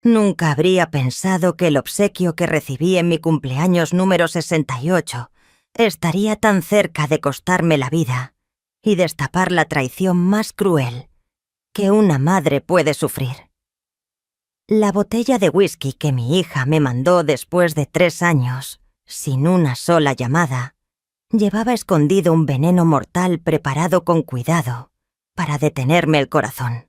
Nunca habría pensado que el obsequio que recibí en mi cumpleaños número 68 estaría tan cerca de costarme la vida y destapar la traición más cruel que una madre puede sufrir. La botella de whisky que mi hija me mandó después de 3 años, sin una sola llamada, llevaba escondido un veneno mortal preparado con cuidado para detenerme el corazón.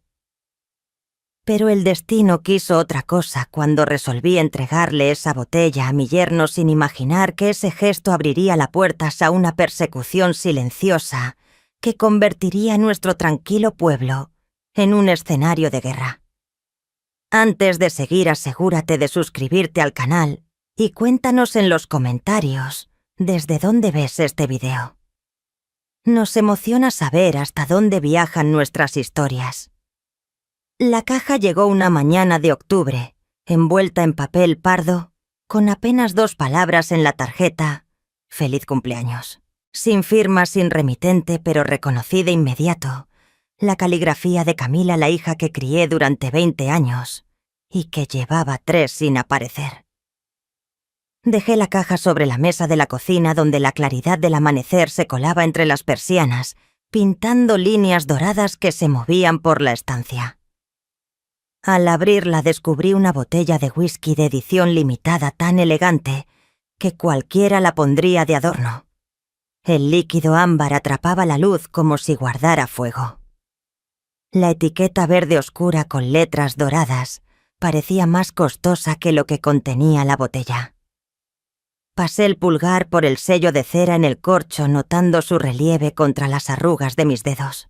Pero el destino quiso otra cosa cuando resolví entregarle esa botella a mi yerno sin imaginar que ese gesto abriría las puertas a una persecución silenciosa que convertiría nuestro tranquilo pueblo en un escenario de guerra. Antes de seguir, asegúrate de suscribirte al canal y cuéntanos en los comentarios desde dónde ves este video. Nos emociona saber hasta dónde viajan nuestras historias. La caja llegó una mañana de octubre, envuelta en papel pardo, con apenas 2 palabras en la tarjeta: «Feliz cumpleaños». Sin firma, sin remitente, pero reconocí de inmediato la caligrafía de Camila, la hija que crié durante 20 años y que llevaba 3 sin aparecer. Dejé la caja sobre la mesa de la cocina, donde la claridad del amanecer se colaba entre las persianas, pintando líneas doradas que se movían por la estancia. Al abrirla descubrí una botella de whisky de edición limitada tan elegante que cualquiera la pondría de adorno. El líquido ámbar atrapaba la luz como si guardara fuego. La etiqueta verde oscura con letras doradas parecía más costosa que lo que contenía la botella. Pasé el pulgar por el sello de cera en el corcho, notando su relieve contra las arrugas de mis dedos.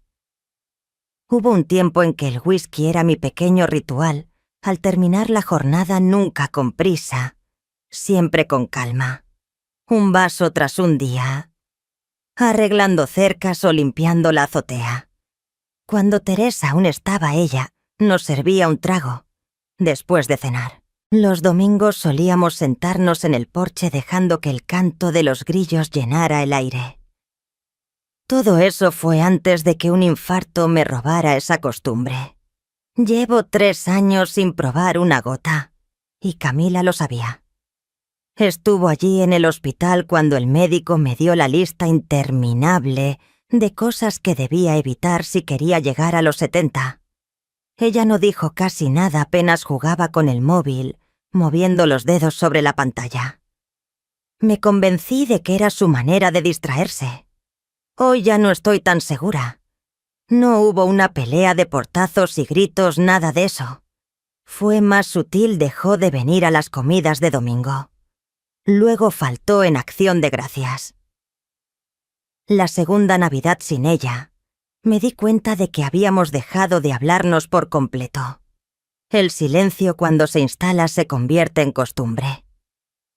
Hubo un tiempo en que el whisky era mi pequeño ritual, al terminar la jornada, nunca con prisa, siempre con calma. Un vaso tras un día, arreglando cercas o limpiando la azotea. Cuando Teresa aún estaba, ella nos servía un trago después de cenar. Los domingos solíamos sentarnos en el porche dejando que el canto de los grillos llenara el aire. Todo eso fue antes de que un infarto me robara esa costumbre. Llevo 3 años sin probar una gota, y Camila lo sabía. Estuvo allí en el hospital cuando el médico me dio la lista interminable de cosas que debía evitar si quería llegar a los 70. Ella no dijo casi nada, apenas jugaba con el móvil, moviendo los dedos sobre la pantalla. Me convencí de que era su manera de distraerse. Hoy ya no estoy tan segura. No hubo una pelea de portazos y gritos, nada de eso. Fue más sutil, dejó de venir a las comidas de domingo. Luego faltó en Acción de Gracias. La segunda Navidad sin ella, me di cuenta de que habíamos dejado de hablarnos por completo. El silencio, cuando se instala, se convierte en costumbre.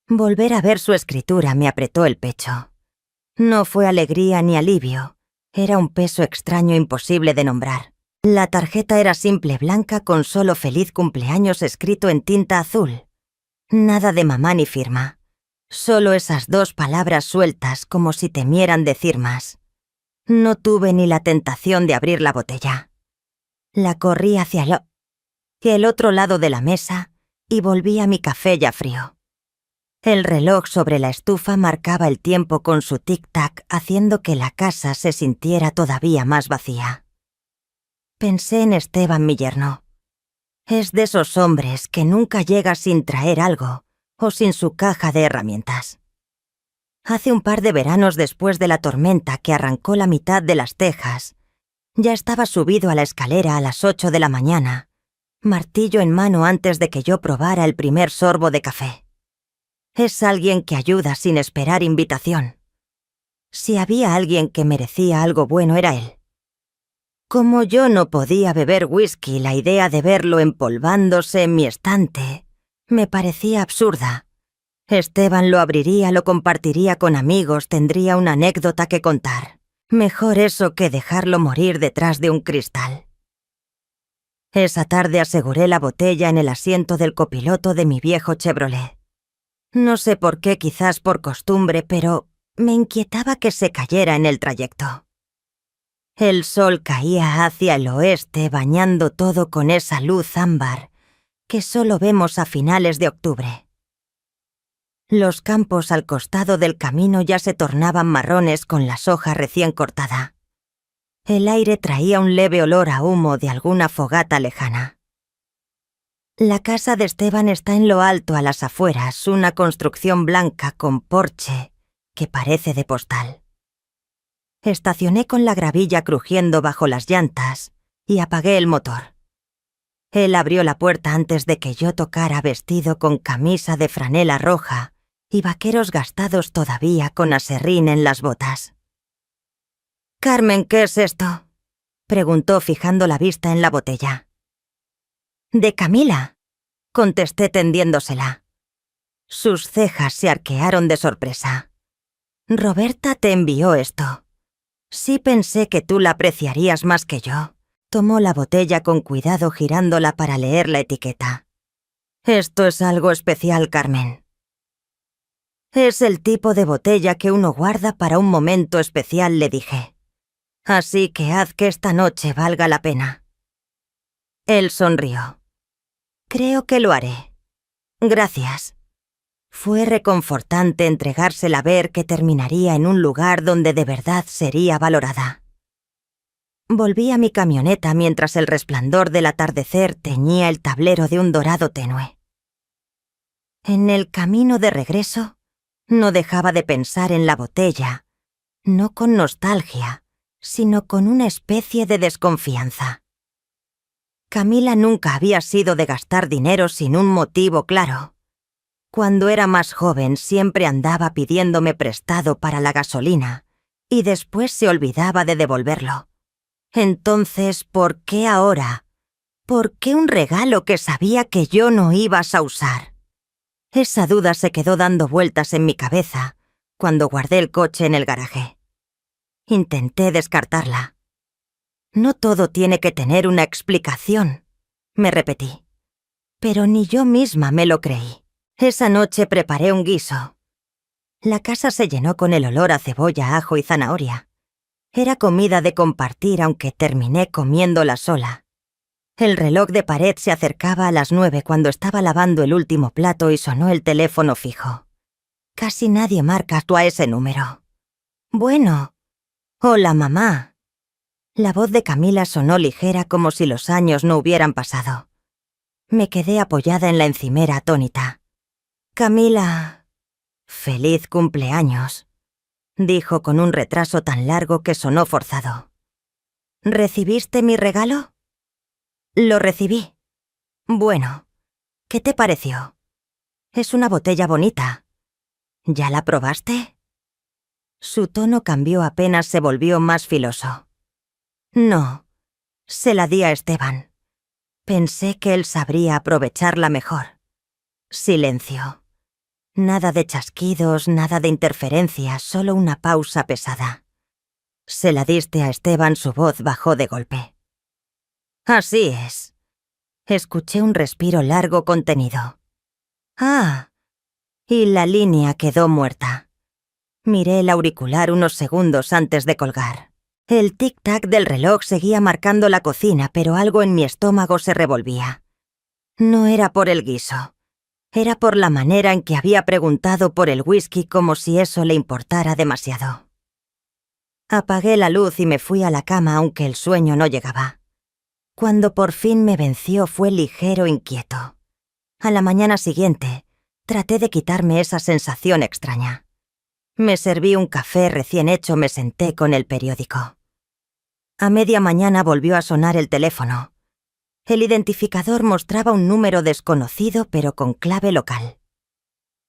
Volver a ver su escritura me apretó el pecho. No fue alegría ni alivio, era un peso extraño imposible de nombrar. La tarjeta era simple, blanca, con solo «Feliz cumpleaños» escrito en tinta azul. Nada de mamá ni firma. Solo esas 2 palabras sueltas, como si temieran decir más. No tuve ni la tentación de abrir la botella. La corrí hacia el otro lado de la mesa y volví a mi café ya frío. El reloj sobre la estufa marcaba el tiempo con su tic-tac, haciendo que la casa se sintiera todavía más vacía. Pensé en Esteban, mi yerno. Es de esos hombres que nunca llega sin traer algo o sin su caja de herramientas. Hace un par de veranos, después de la tormenta que arrancó la mitad de las tejas, ya estaba subido a la escalera a las 8 de la mañana, martillo en mano, antes de que yo probara el primer sorbo de café. Es alguien que ayuda sin esperar invitación. Si había alguien que merecía algo bueno, era él. Como yo no podía beber whisky, la idea de verlo empolvándose en mi estante me parecía absurda. Esteban lo abriría, lo compartiría con amigos, tendría una anécdota que contar. Mejor eso que dejarlo morir detrás de un cristal. Esa tarde aseguré la botella en el asiento del copiloto de mi viejo Chevrolet. No sé por qué, quizás por costumbre, pero me inquietaba que se cayera en el trayecto. El sol caía hacia el oeste, bañando todo con esa luz ámbar que solo vemos a finales de octubre. Los campos al costado del camino ya se tornaban marrones con la soja recién cortada. El aire traía un leve olor a humo de alguna fogata lejana. La casa de Esteban está en lo alto a las afueras, una construcción blanca con porche que parece de postal. Estacioné con la gravilla crujiendo bajo las llantas y apagué el motor. Él abrió la puerta antes de que yo tocara, vestido con camisa de franela roja y vaqueros gastados todavía con aserrín en las botas. «Carmen, ¿qué es esto?», preguntó fijando la vista en la botella. «De Camila», contesté tendiéndosela. Sus cejas se arquearon de sorpresa. «Roberta te envió esto. Sí pensé que tú la apreciarías más que yo». Tomó la botella con cuidado girándola para leer la etiqueta. «Esto es algo especial, Carmen. Es el tipo de botella que uno guarda para un momento especial», le dije. «Así que haz que esta noche valga la pena». Él sonrió. «Creo que lo haré. Gracias». Fue reconfortante entregársela, ver que terminaría en un lugar donde de verdad sería valorada. Volví a mi camioneta mientras el resplandor del atardecer teñía el tablero de un dorado tenue. En el camino de regreso, no dejaba de pensar en la botella, no con nostalgia, sino con una especie de desconfianza. Camila nunca había sido de gastar dinero sin un motivo claro. Cuando era más joven siempre andaba pidiéndome prestado para la gasolina y después se olvidaba de devolverlo. Entonces, ¿por qué ahora? ¿Por qué un regalo que sabía que yo no ibas a usar? Esa duda se quedó dando vueltas en mi cabeza cuando guardé el coche en el garaje. Intenté descartarla. «No todo tiene que tener una explicación», me repetí. Pero ni yo misma me lo creí. Esa noche preparé un guiso. La casa se llenó con el olor a cebolla, ajo y zanahoria. Era comida de compartir, aunque terminé comiéndola sola. El reloj de pared se acercaba a las 9 cuando estaba lavando el último plato y sonó el teléfono fijo. Casi nadie marca a ese número. «Bueno. Hola, mamá». La voz de Camila sonó ligera como si los años no hubieran pasado. Me quedé apoyada en la encimera atónita. «Camila, feliz cumpleaños», dijo con un retraso tan largo que sonó forzado. «¿Recibiste mi regalo?» «Lo recibí». «Bueno, ¿qué te pareció?» «Es una botella bonita». «¿Ya la probaste?» Su tono cambió apenas se volvió más filoso. «No, se la di a Esteban. Pensé que él sabría aprovecharla mejor». Silencio. Nada de chasquidos, nada de interferencias, solo una pausa pesada. «¿Se la diste a Esteban?», su voz bajó de golpe. «Así es». Escuché un respiro largo contenido. «Ah». Y la línea quedó muerta. Miré el auricular unos segundos antes de colgar. El tic-tac del reloj seguía marcando la cocina, pero algo en mi estómago se revolvía. No era por el guiso. Era por la manera en que había preguntado por el whisky, como si eso le importara demasiado. Apagué la luz y me fui a la cama, aunque el sueño no llegaba. Cuando por fin me venció fue ligero, inquieto. A la mañana siguiente, traté de quitarme esa sensación extraña. Me serví un café recién hecho, me senté con el periódico. A media mañana volvió a sonar el teléfono. El identificador mostraba un número desconocido pero con clave local.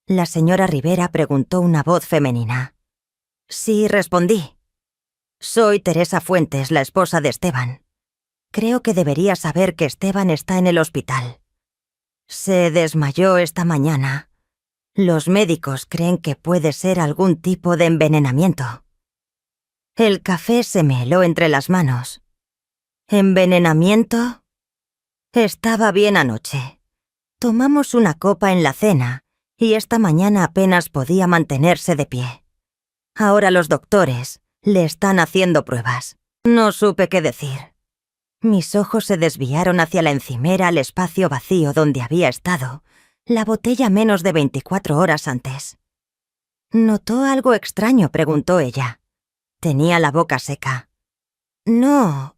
La señora Rivera, preguntó una voz femenina. Sí, respondí. Soy Teresa Fuentes, la esposa de Esteban. Creo que debería saber que Esteban está en el hospital. Se desmayó esta mañana. Los médicos creen que puede ser algún tipo de envenenamiento. El café se me heló entre las manos. ¿Envenenamiento? Estaba bien anoche. Tomamos una copa en la cena y esta mañana apenas podía mantenerse de pie. Ahora los doctores le están haciendo pruebas. No supe qué decir. Mis ojos se desviaron hacia la encimera al espacio vacío donde había estado la botella menos de 24 horas antes. ¿Notó algo extraño?, preguntó ella. Tenía la boca seca. No,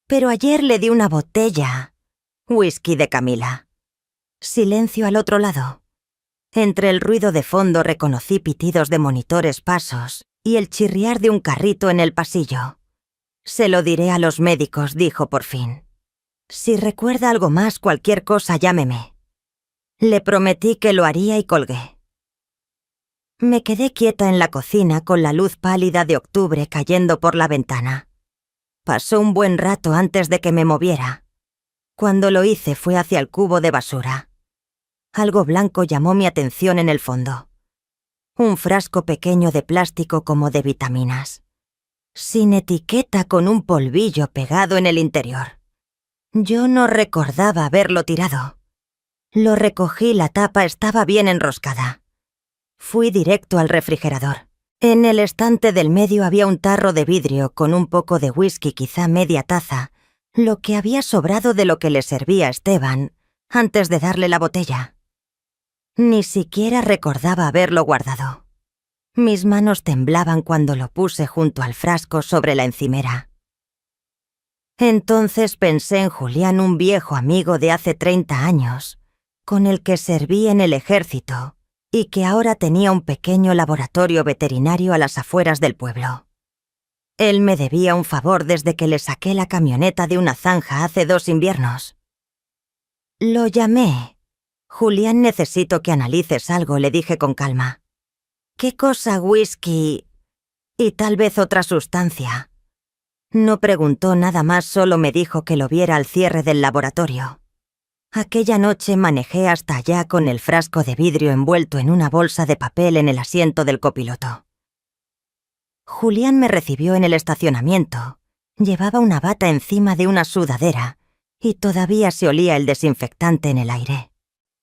pero ayer le di una botella. Whisky de Camila. Silencio al otro lado. Entre el ruido de fondo reconocí pitidos de monitores, pasos y el chirriar de un carrito en el pasillo. Se lo diré a los médicos, dijo por fin. Si recuerda algo más, cualquier cosa, llámeme. Le prometí que lo haría y colgué. Me quedé quieta en la cocina con la luz pálida de octubre cayendo por la ventana. Pasó un buen rato antes de que me moviera. Cuando lo hice fue hacia el cubo de basura. Algo blanco llamó mi atención en el fondo. Un frasco pequeño de plástico como de vitaminas. Sin etiqueta, con un polvillo pegado en el interior. Yo no recordaba haberlo tirado. Lo recogí, la tapa estaba bien enroscada. Fui directo al refrigerador. En el estante del medio había un tarro de vidrio con un poco de whisky, quizá media taza, lo que había sobrado de lo que le servía a Esteban antes de darle la botella. Ni siquiera recordaba haberlo guardado. Mis manos temblaban cuando lo puse junto al frasco sobre la encimera. Entonces pensé en Julián, un viejo amigo de hace 30 años, con el que serví en el ejército y que ahora tenía un pequeño laboratorio veterinario a las afueras del pueblo. Él me debía un favor desde que le saqué la camioneta de una zanja hace 2 inviernos. Lo llamé. Julián, necesito que analices algo, le dije con calma. ¿Qué cosa? Whisky y tal vez otra sustancia. No preguntó nada más, solo me dijo que lo viera al cierre del laboratorio. Aquella noche manejé hasta allá con el frasco de vidrio envuelto en una bolsa de papel en el asiento del copiloto. Julián me recibió en el estacionamiento. Llevaba una bata encima de una sudadera y todavía se olía el desinfectante en el aire.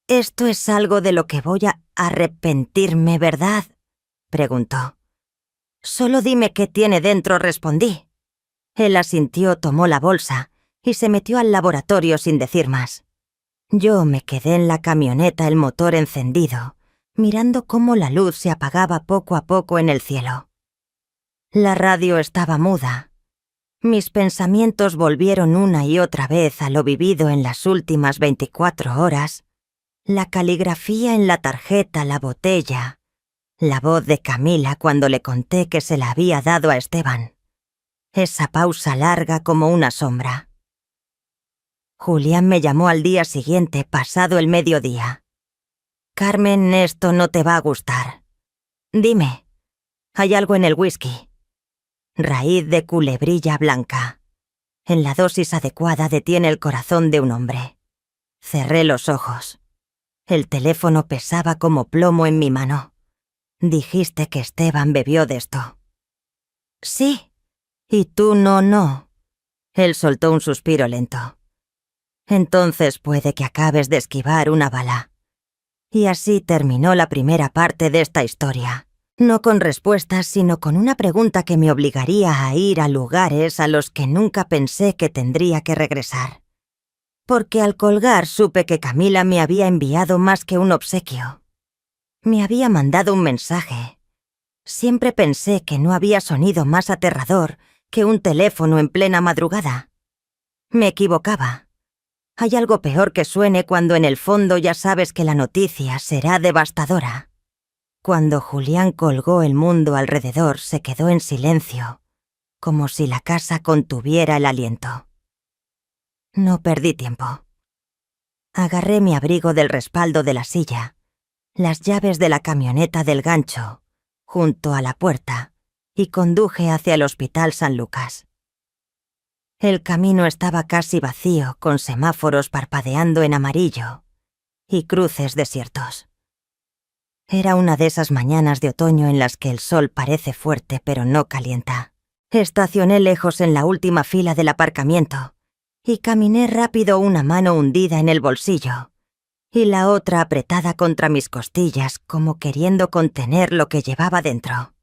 «Esto es algo de lo que voy a arrepentirme, ¿verdad?», preguntó. «Solo dime qué tiene dentro», respondí. Él asintió, tomó la bolsa y se metió al laboratorio sin decir más. Yo me quedé en la camioneta, el motor encendido, mirando cómo la luz se apagaba poco a poco en el cielo. La radio estaba muda. Mis pensamientos volvieron una y otra vez a lo vivido en las últimas 24 horas. La caligrafía en la tarjeta, la botella, la voz de Camila cuando le conté que se la había dado a Esteban. Esa pausa larga como una sombra. Julián me llamó al día siguiente, pasado el mediodía. «Carmen, esto no te va a gustar. Dime, hay algo en el whisky. Raíz de culebrilla blanca. En la dosis adecuada detiene el corazón de un hombre». Cerré los ojos. El teléfono pesaba como plomo en mi mano. «Dijiste que Esteban bebió de esto». «Sí. Y tú no». Él soltó un suspiro lento. «Entonces puede que acabes de esquivar una bala». Y así terminó la primera parte de esta historia. No con respuestas, sino con una pregunta que me obligaría a ir a lugares a los que nunca pensé que tendría que regresar. Porque al colgar supe que Camila me había enviado más que un obsequio. Me había mandado un mensaje. Siempre pensé que no había sonido más aterrador que un teléfono en plena madrugada. Me equivocaba. Hay algo peor que suene cuando en el fondo ya sabes que la noticia será devastadora. Cuando Julián colgó, el mundo alrededor se quedó en silencio, como si la casa contuviera el aliento. No perdí tiempo. Agarré mi abrigo del respaldo de la silla, las llaves de la camioneta del gancho, junto a la puerta, y conduje hacia el Hospital San Lucas. El camino estaba casi vacío, con semáforos parpadeando en amarillo y cruces desiertos. Era una de esas mañanas de otoño en las que el sol parece fuerte pero no calienta. Estacioné lejos en la última fila del aparcamiento y caminé rápido, una mano hundida en el bolsillo y la otra apretada contra mis costillas, como queriendo contener lo que llevaba dentro.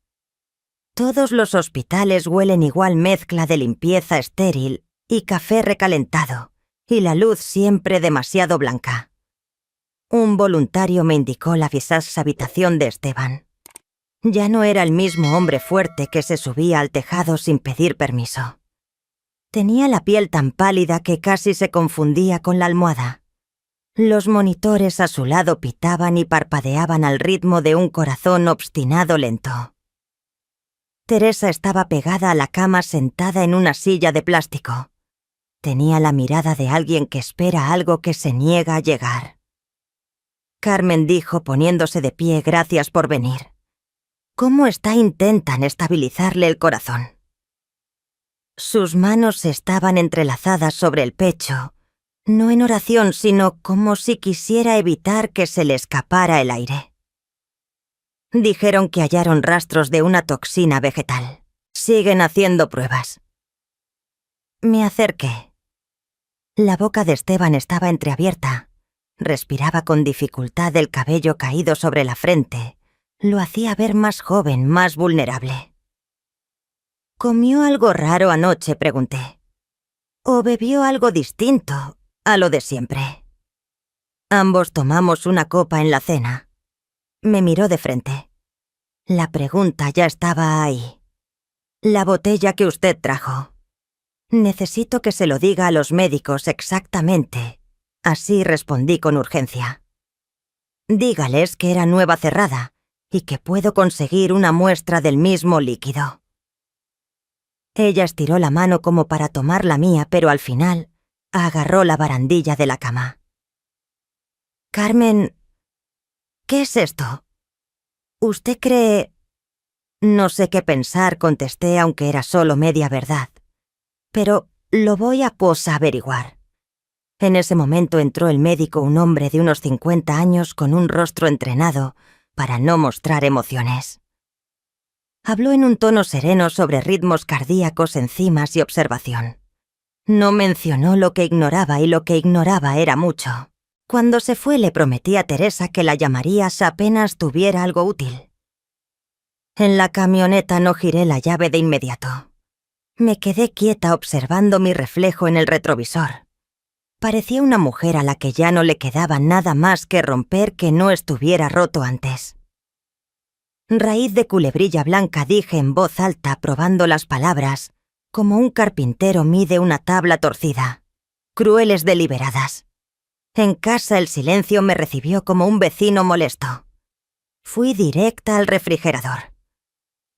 Todos los hospitales huelen igual, mezcla de limpieza estéril y café recalentado, y la luz siempre demasiado blanca. Un voluntario me indicó la visas habitación de Esteban. Ya no era el mismo hombre fuerte que se subía al tejado sin pedir permiso. Tenía la piel tan pálida que casi se confundía con la almohada. Los monitores a su lado pitaban y parpadeaban al ritmo de un corazón obstinado lento. Teresa estaba pegada a la cama sentada en una silla de plástico. Tenía la mirada de alguien que espera algo que se niega a llegar. Carmen dijo poniéndose de pie: «Gracias por venir». ¿Cómo intentan estabilizarle el corazón? Sus manos estaban entrelazadas sobre el pecho, no en oración, sino como si quisiera evitar que se le escapara el aire. Dijeron que hallaron rastros de una toxina vegetal. Siguen haciendo pruebas. Me acerqué. La boca de Esteban estaba entreabierta. Respiraba con dificultad, el cabello caído sobre la frente. Lo hacía ver más joven, más vulnerable. ¿Comió algo raro anoche?, pregunté. ¿O bebió algo distinto a lo de siempre? Ambos tomamos una copa en la cena. Me miró de frente. La pregunta ya estaba ahí. La botella que usted trajo. Necesito que se lo diga a los médicos exactamente. Así respondí con urgencia. Dígales que era nueva cerrada y que puedo conseguir una muestra del mismo líquido. Ella estiró la mano como para tomar la mía, pero al final agarró la barandilla de la cama. Carmen, ¿qué es esto? ¿Usted cree...? No sé qué pensar, contesté, aunque era solo media verdad. Pero lo voy a averiguar. En ese momento entró el médico, un hombre de unos 50 años con un rostro entrenado para no mostrar emociones. Habló en un tono sereno sobre ritmos cardíacos, enzimas y observación. No mencionó lo que ignoraba, y lo que ignoraba era mucho. Cuando se fue le prometí a Teresa que la llamaría apenas tuviera algo útil. En la camioneta no giré la llave de inmediato. Me quedé quieta observando mi reflejo en el retrovisor. Parecía una mujer a la que ya no le quedaba nada más que romper que no estuviera roto antes. Raíz de culebrilla blanca, dije en voz alta, probando las palabras, como un carpintero mide una tabla torcida. Crueles deliberadas. En casa el silencio me recibió como un vecino molesto. Fui directa al refrigerador.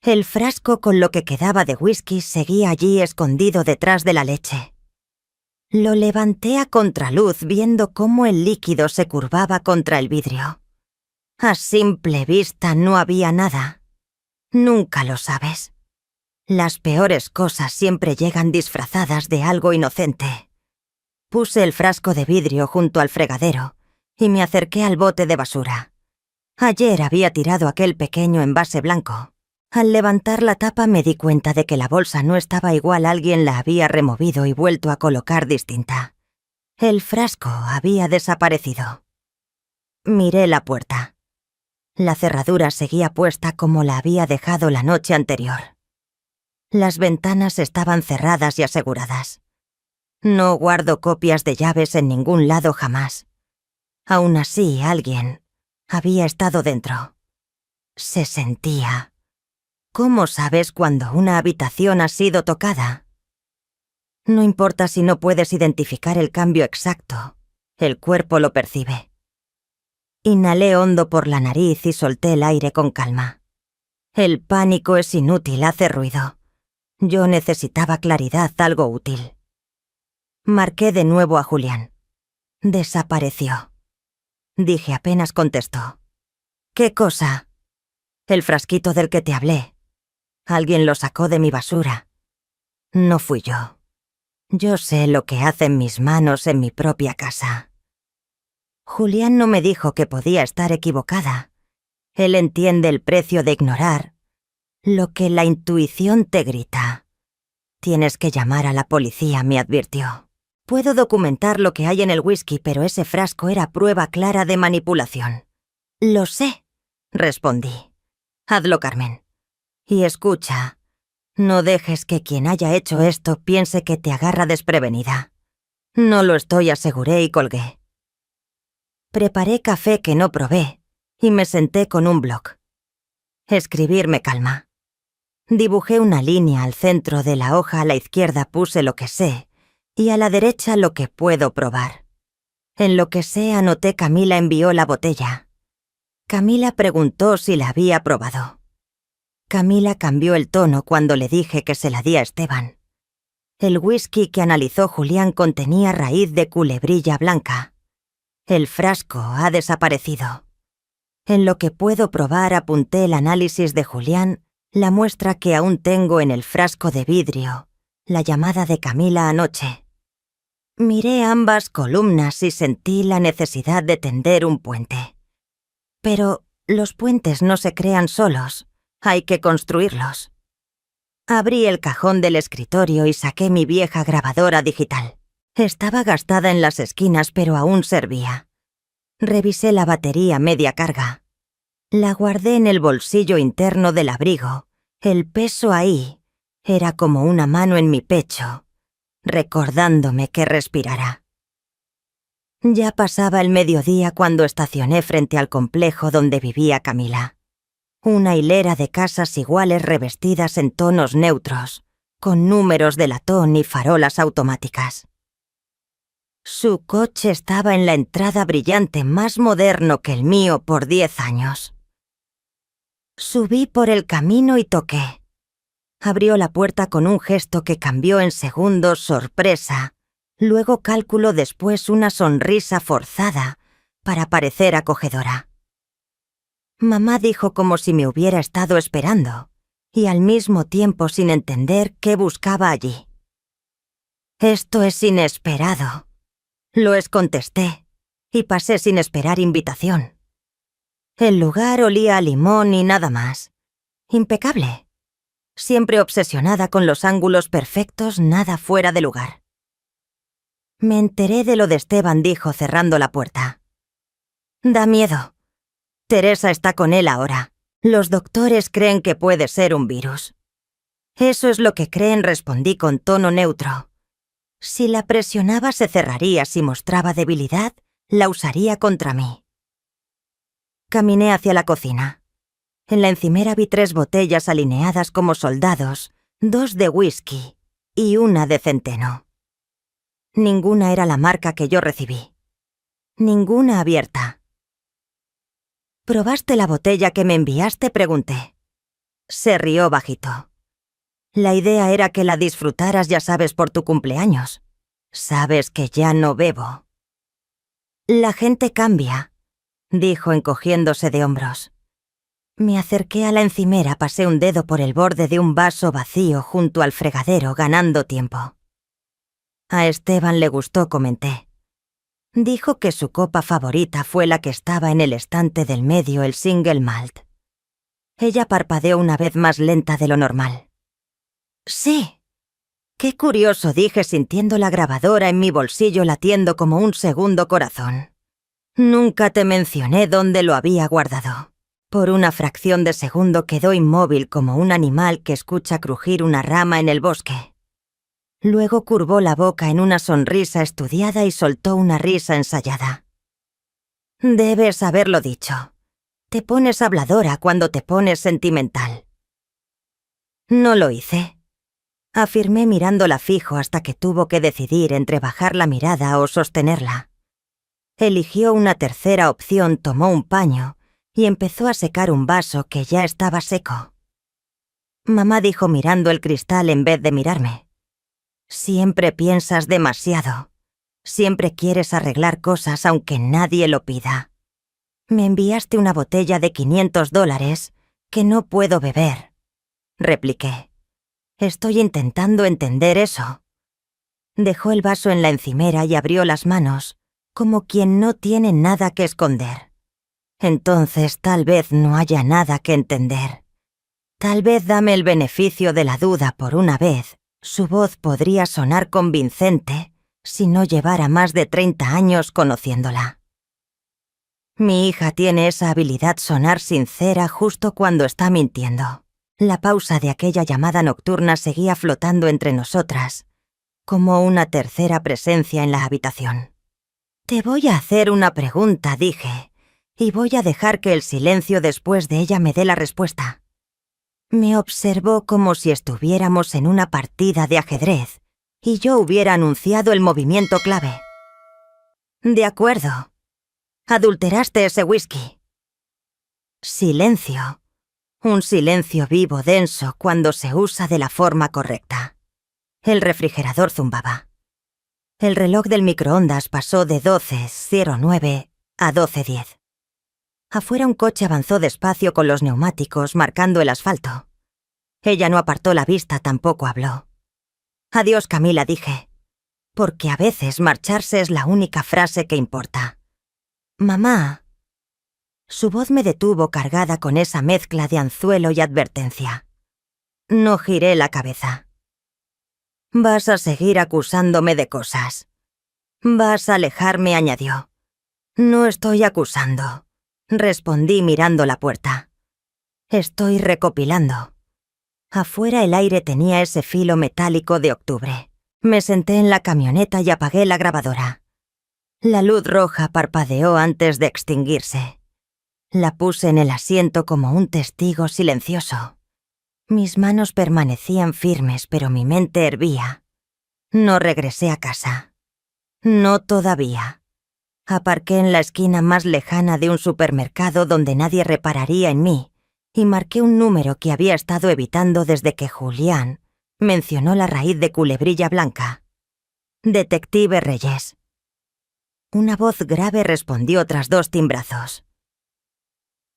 El frasco con lo que quedaba de whisky seguía allí escondido detrás de la leche. Lo levanté a contraluz, viendo cómo el líquido se curvaba contra el vidrio. A simple vista no había nada. Nunca lo sabes. Las peores cosas siempre llegan disfrazadas de algo inocente. Puse el frasco de vidrio junto al fregadero y me acerqué al bote de basura. Ayer había tirado aquel pequeño envase blanco. Al levantar la tapa me di cuenta de que la bolsa no estaba igual, alguien la había removido y vuelto a colocar distinta. El frasco había desaparecido. Miré la puerta. La cerradura seguía puesta como la había dejado la noche anterior. Las ventanas estaban cerradas y aseguradas. No guardo copias de llaves en ningún lado jamás. Aún así, alguien había estado dentro. Se sentía. ¿Cómo sabes cuando una habitación ha sido tocada? No importa si no puedes identificar el cambio exacto. El cuerpo lo percibe. Inhalé hondo por la nariz y solté el aire con calma. El pánico es inútil, hace ruido. Yo necesitaba claridad, algo útil. Marqué de nuevo a Julián. Desapareció. Dije apenas contestó. ¿Qué cosa? El frasquito del que te hablé. Alguien lo sacó de mi basura. No fui yo. Yo sé lo que hacen mis manos en mi propia casa. Julián no me dijo que podía estar equivocada. Él entiende el precio de ignorar lo que la intuición te grita. Tienes que llamar a la policía, me advirtió. Puedo documentar lo que hay en el whisky, pero ese frasco era prueba clara de manipulación. Lo sé, respondí. Hazlo, Carmen. Y escucha, No dejes que quien haya hecho esto piense que te agarra desprevenida. No lo estoy, aseguré y colgué. Preparé café que no probé y me senté con un bloc. Escribir me calma. Dibujé una línea al centro de la hoja, a la izquierda puse lo que sé y a la derecha lo que puedo probar. En lo que sé anoté Camila envió la botella. Camila preguntó si la había probado. Camila cambió el tono cuando le dije que se la di a Esteban. El whisky que analizó Julián contenía raíz de culebrilla blanca. El frasco ha desaparecido. En lo que puedo probar apunté el análisis de Julián, la muestra que aún tengo en el frasco de vidrio, la llamada de Camila anoche. Miré ambas columnas y sentí la necesidad de tender un puente. Pero los puentes no se crean solos, hay que construirlos. Abrí el cajón del escritorio y saqué mi vieja grabadora digital. Estaba gastada en las esquinas, pero aún servía. Revisé la batería media carga. La guardé en el bolsillo interno del abrigo. El peso ahí era como una mano en mi pecho, recordándome que respirara. Ya pasaba el mediodía cuando estacioné frente al complejo donde vivía Camila. Una hilera de casas iguales revestidas en tonos neutros, con números de latón y farolas automáticas. Su coche estaba en la entrada brillante, más moderno que el mío por 10 años. Subí por el camino y toqué. Abrió la puerta con un gesto que cambió en segundos sorpresa, luego cálculo, después una sonrisa forzada para parecer acogedora. Mamá dijo como si me hubiera estado esperando, y al mismo tiempo sin entender qué buscaba allí. «Esto es inesperado», lo contesté, y pasé sin esperar invitación. El lugar olía a limón y nada más. Impecable. Siempre obsesionada con los ángulos perfectos, nada fuera de lugar. «Me enteré de lo de Esteban», dijo cerrando la puerta. «Da miedo. Teresa está con él ahora. Los doctores creen que puede ser un virus». «Eso es lo que creen», respondí con tono neutro. Si la presionaba se cerraría, si mostraba debilidad, la usaría contra mí. Caminé hacia la cocina. En la encimera vi 3 botellas alineadas como soldados, 2 de whisky y una de centeno. Ninguna era la marca que yo recibí. Ninguna abierta. «¿Probaste la botella que me enviaste?», pregunté. Se rió bajito. «La idea era que la disfrutaras, ya sabes, por tu cumpleaños. Sabes que ya no bebo». «La gente cambia», dijo encogiéndose de hombros. Me acerqué a la encimera, pasé un dedo por el borde de un vaso vacío junto al fregadero, ganando tiempo. «A Esteban le gustó», comenté. Dijo que su copa favorita fue la que estaba en el estante del medio, el single malt. Ella parpadeó una vez más lenta de lo normal. «Sí». «Qué curioso», dije sintiendo la grabadora en mi bolsillo latiendo como un segundo corazón. «Nunca te mencioné dónde lo había guardado». Por una fracción de segundo quedó inmóvil como un animal que escucha crujir una rama en el bosque. Luego curvó la boca en una sonrisa estudiada y soltó una risa ensayada. «Debes haberlo dicho. Te pones habladora cuando te pones sentimental». «No lo hice», afirmé mirándola fijo hasta que tuvo que decidir entre bajar la mirada o sostenerla. Eligió una tercera opción, tomó un paño y empezó a secar un vaso que ya estaba seco. Mamá dijo mirando el cristal en vez de mirarme. «Siempre piensas demasiado. Siempre quieres arreglar cosas aunque nadie lo pida. Me enviaste una botella de $500 que no puedo beber», repliqué. «Estoy intentando entender eso». Dejó el vaso en la encimera y abrió las manos, como quien no tiene nada que esconder. «Entonces tal vez no haya nada que entender. Tal vez dame el beneficio de la duda por una vez. Su voz podría sonar convincente si no llevara más de 30 años conociéndola. Mi hija tiene esa habilidad, sonar sincera justo cuando está mintiendo. La pausa de aquella llamada nocturna seguía flotando entre nosotras, como una tercera presencia en la habitación. «Te voy a hacer una pregunta», dije, «y voy a dejar que el silencio después de ella me dé la respuesta». Me observó como si estuviéramos en una partida de ajedrez y yo hubiera anunciado el movimiento clave. «De acuerdo. Adulteraste ese whisky». Silencio. Un silencio vivo, denso, cuando se usa de la forma correcta. El refrigerador zumbaba. El reloj del microondas pasó de 12:09 a 12:10. Afuera un coche avanzó despacio con los neumáticos marcando el asfalto. Ella no apartó la vista, tampoco habló. «Adiós, Camila», dije, porque a veces marcharse es la única frase que importa. «Mamá». Su voz me detuvo, cargada con esa mezcla de anzuelo y advertencia. No giré la cabeza. «Vas a seguir acusándome de cosas. Vas a alejarme», añadió. «No estoy acusando», respondí mirando la puerta. «Estoy recopilando». Afuera el aire tenía ese filo metálico de octubre. Me senté en la camioneta y apagué la grabadora. La luz roja parpadeó antes de extinguirse. La puse en el asiento como un testigo silencioso. Mis manos permanecían firmes, pero mi mente hervía. No regresé a casa. No todavía. Aparqué en la esquina más lejana de un supermercado donde nadie repararía en mí y marqué un número que había estado evitando desde que Julián mencionó la raíz de culebrilla blanca. «Detective Reyes». Una voz grave respondió tras 2 timbrazos.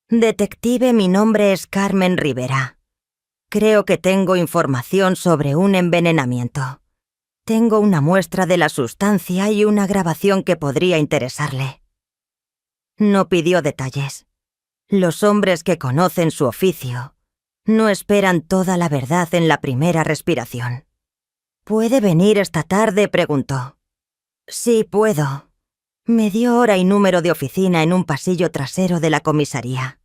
«Detective, mi nombre es Carmen Rivera. Creo que tengo información sobre un envenenamiento. Tengo una muestra de la sustancia y una grabación que podría interesarle». No pidió detalles. Los hombres que conocen su oficio no esperan toda la verdad en la primera respiración. «¿Puede venir esta tarde?», preguntó. «Sí, puedo». Me dio hora y número de oficina en un pasillo trasero de la comisaría.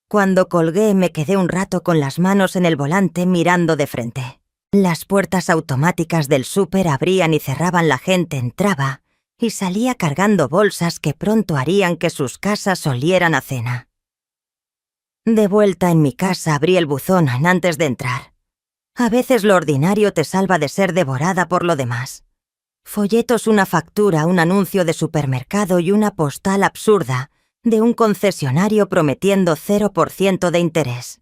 Cuando colgué me quedé un rato con las manos en el volante mirando de frente. Las puertas automáticas del súper abrían y cerraban, la gente entraba y salía cargando bolsas que pronto harían que sus casas olieran a cena. De vuelta en mi casa abrí el buzón antes de entrar. A veces lo ordinario te salva de ser devorada por lo demás. Folletos, una factura, un anuncio de supermercado y una postal absurda de un concesionario prometiendo 0% de interés.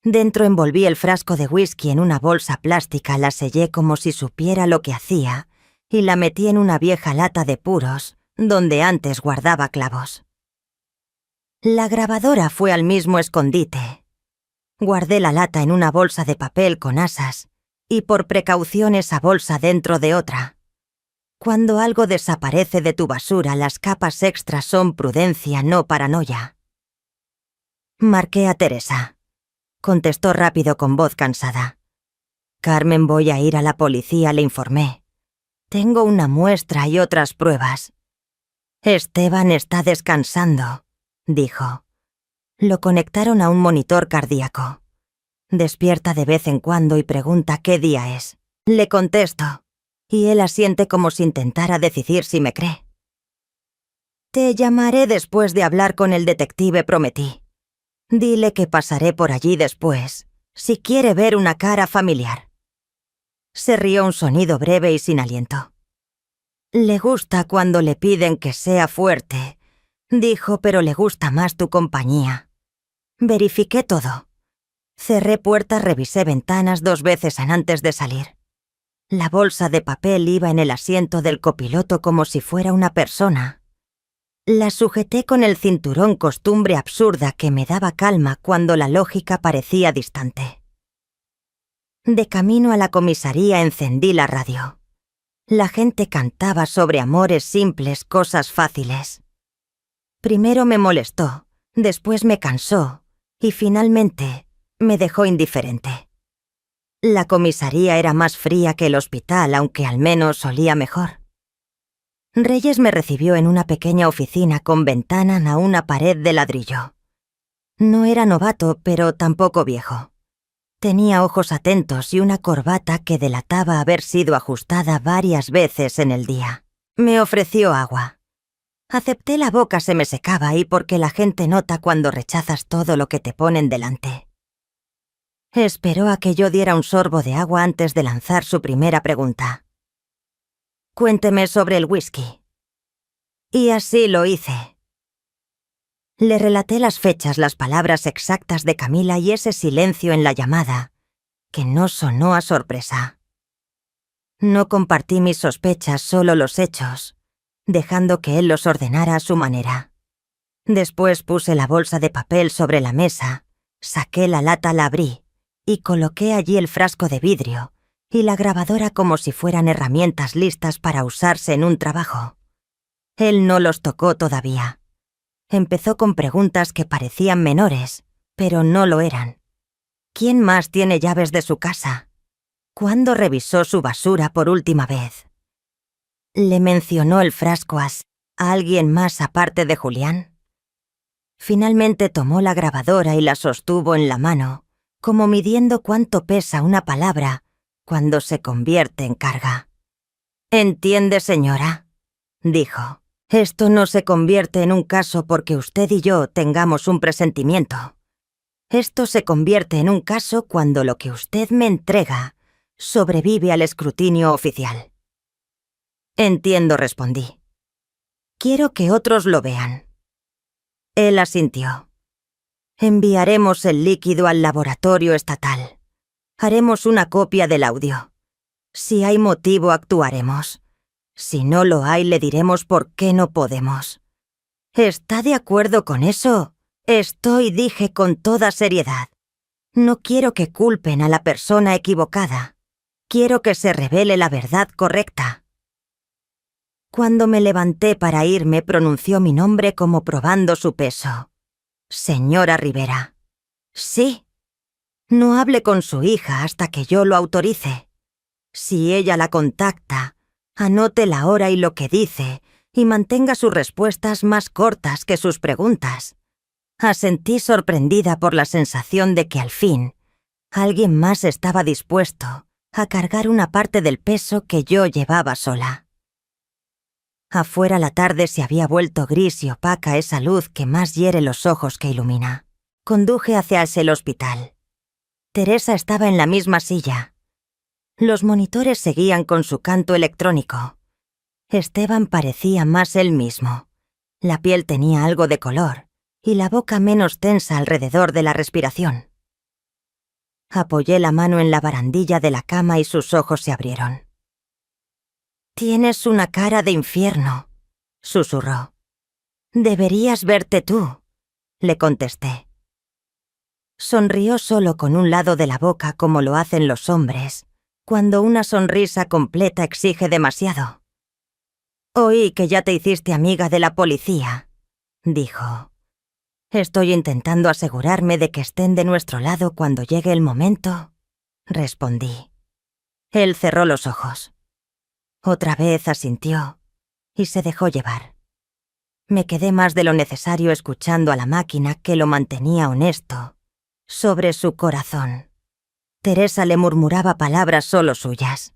Dentro envolví el frasco de whisky en una bolsa plástica, la sellé como si supiera lo que hacía y la metí en una vieja lata de puros donde antes guardaba clavos. La grabadora fue al mismo escondite. Guardé la lata en una bolsa de papel con asas y por precaución esa bolsa dentro de otra. Cuando algo desaparece de tu basura, las capas extras son prudencia, no paranoia. Marqué a Teresa. Contestó rápido con voz cansada. «Carmen, voy a ir a la policía», le informé. «Tengo una muestra y otras pruebas». «Esteban está descansando», dijo. Lo conectaron a un monitor cardíaco. «Despierta de vez en cuando y pregunta qué día es». Le contesto, y él asiente como si intentara decidir si me cree. «Te llamaré después de hablar con el detective», prometí. «Dile que pasaré por allí después, si quiere ver una cara familiar». Se rió, un sonido breve y sin aliento. «Le gusta cuando le piden que sea fuerte», dijo, «pero le gusta más tu compañía». Verifiqué todo. Cerré puertas, revisé ventanas 2 veces antes de salir. La bolsa de papel iba en el asiento del copiloto como si fuera una persona. La sujeté con el cinturón, costumbre absurda que me daba calma cuando la lógica parecía distante. De camino a la comisaría encendí la radio. La gente cantaba sobre amores simples, cosas fáciles. Primero me molestó, después me cansó y finalmente me dejó indiferente. La comisaría era más fría que el hospital, aunque al menos olía mejor. Reyes me recibió en una pequeña oficina con ventana a una pared de ladrillo. No era novato, pero tampoco viejo. Tenía ojos atentos y una corbata que delataba haber sido ajustada varias veces en el día. Me ofreció agua. Acepté, la boca se me secaba y porque la gente nota cuando rechazas todo lo que te ponen delante. Esperó a que yo diera un sorbo de agua antes de lanzar su primera pregunta. Cuénteme sobre el whisky. Y así lo hice. Le relaté las fechas, las palabras exactas de Camila y ese silencio en la llamada, que no sonó a sorpresa. No compartí mis sospechas, solo los hechos, dejando que él los ordenara a su manera. Después puse la bolsa de papel sobre la mesa, saqué la lata, la abrí, y coloqué allí el frasco de vidrio y la grabadora como si fueran herramientas listas para usarse en un trabajo. Él no los tocó todavía. Empezó con preguntas que parecían menores, pero no lo eran. ¿Quién más tiene llaves de su casa? ¿Cuándo revisó su basura por última vez? ¿Le mencionó el frasco a alguien más aparte de Julián? Finalmente tomó la grabadora y la sostuvo en la mano, como midiendo cuánto pesa una palabra cuando se convierte en carga. «¿Entiende, señora?», dijo. «Esto no se convierte en un caso porque usted y yo tengamos un presentimiento. Esto se convierte en un caso cuando lo que usted me entrega sobrevive al escrutinio oficial». «Entiendo», respondí. «Quiero que otros lo vean». Él asintió. «Enviaremos el líquido al laboratorio estatal. Haremos una copia del audio. Si hay motivo, actuaremos. Si no lo hay, le diremos por qué no podemos. ¿Está de acuerdo con eso? Estoy, dije con toda seriedad. No quiero que culpen a la persona equivocada. Quiero que se revele la verdad correcta». Cuando me levanté para irme, pronunció mi nombre como probando su peso. «Señora Rivera». «Sí». «No hable con su hija hasta que yo lo autorice. Si ella la contacta, anote la hora y lo que dice y mantenga sus respuestas más cortas que sus preguntas». Asentí, sorprendida por la sensación de que al fin alguien más estaba dispuesto a cargar una parte del peso que yo llevaba sola. Afuera la tarde se había vuelto gris y opaca, esa luz que más hiere los ojos que ilumina. Conduje hacia el hospital. Teresa estaba en la misma silla. Los monitores seguían con su canto electrónico. Esteban parecía más él mismo. La piel tenía algo de color y la boca menos tensa alrededor de la respiración. Apoyé la mano en la barandilla de la cama y sus ojos se abrieron. «Tienes una cara de infierno», susurró. «Deberías verte tú», le contesté. Sonrió solo con un lado de la boca como lo hacen los hombres, cuando una sonrisa completa exige demasiado. «Oí que ya te hiciste amiga de la policía», dijo. «Estoy intentando asegurarme de que estén de nuestro lado cuando llegue el momento», respondí. Él cerró los ojos. Otra vez asintió y se dejó llevar. Me quedé más de lo necesario escuchando a la máquina que lo mantenía honesto sobre su corazón. Teresa le murmuraba palabras solo suyas.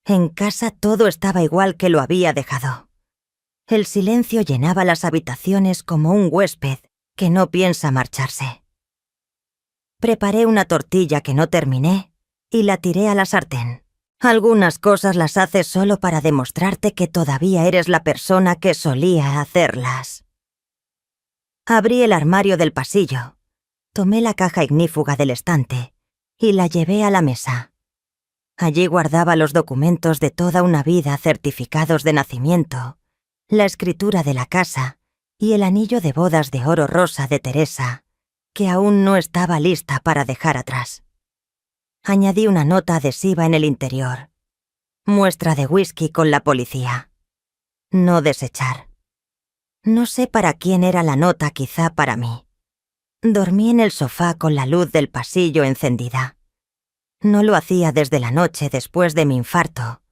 En casa todo estaba igual que lo había dejado. El silencio llenaba las habitaciones como un huésped que no piensa marcharse. Preparé una tortilla que no terminé y la tiré a la sartén. Algunas cosas las haces solo para demostrarte que todavía eres la persona que solía hacerlas. Abrí el armario del pasillo, tomé la caja ignífuga del estante y la llevé a la mesa. Allí guardaba los documentos de toda una vida, certificados de nacimiento, la escritura de la casa y el anillo de bodas de oro rosa de Teresa, que aún no estaba lista para dejar atrás. Añadí una nota adhesiva en el interior. Muestra de whisky con la policía. No desechar. No sé para quién era la nota, quizá para mí. Dormí en el sofá con la luz del pasillo encendida. No lo hacía desde la noche después de mi infarto,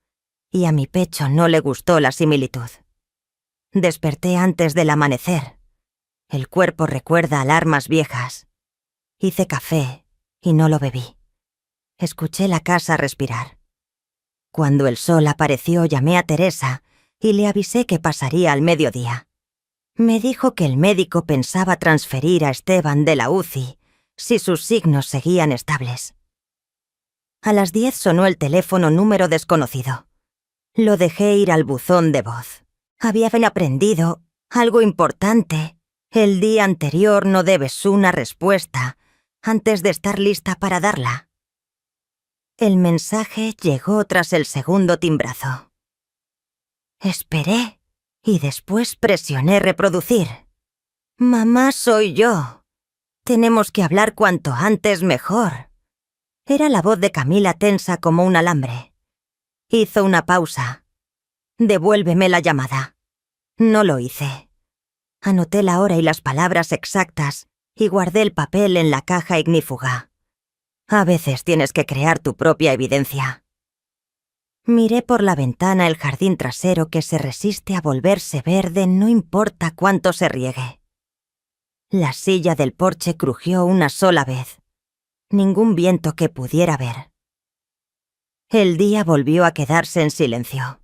y a mi pecho no le gustó la similitud. Desperté antes del amanecer. El cuerpo recuerda alarmas viejas. Hice café y no lo bebí. Escuché la casa respirar. Cuando el sol apareció, llamé a Teresa y le avisé que pasaría al mediodía. Me dijo que el médico pensaba transferir a Esteban de la UCI si sus signos seguían estables. A las 10 sonó el teléfono número desconocido. Lo dejé ir al buzón de voz. Había aprendido algo importante. El día anterior no debes una respuesta antes de estar lista para darla. El mensaje llegó tras el segundo timbrazo. Esperé y después presioné reproducir. Mamá, soy yo. Tenemos que hablar cuanto antes mejor. Era la voz de Camila tensa como un alambre. Hizo una pausa. Devuélveme la llamada. No lo hice. Anoté la hora y las palabras exactas y guardé el papel en la caja ignífuga. A veces tienes que crear tu propia evidencia. Miré por la ventana el jardín trasero que se resiste a volverse verde no importa cuánto se riegue. La silla del porche crujió una sola vez. Ningún viento que pudiera ver. El día volvió a quedarse en silencio.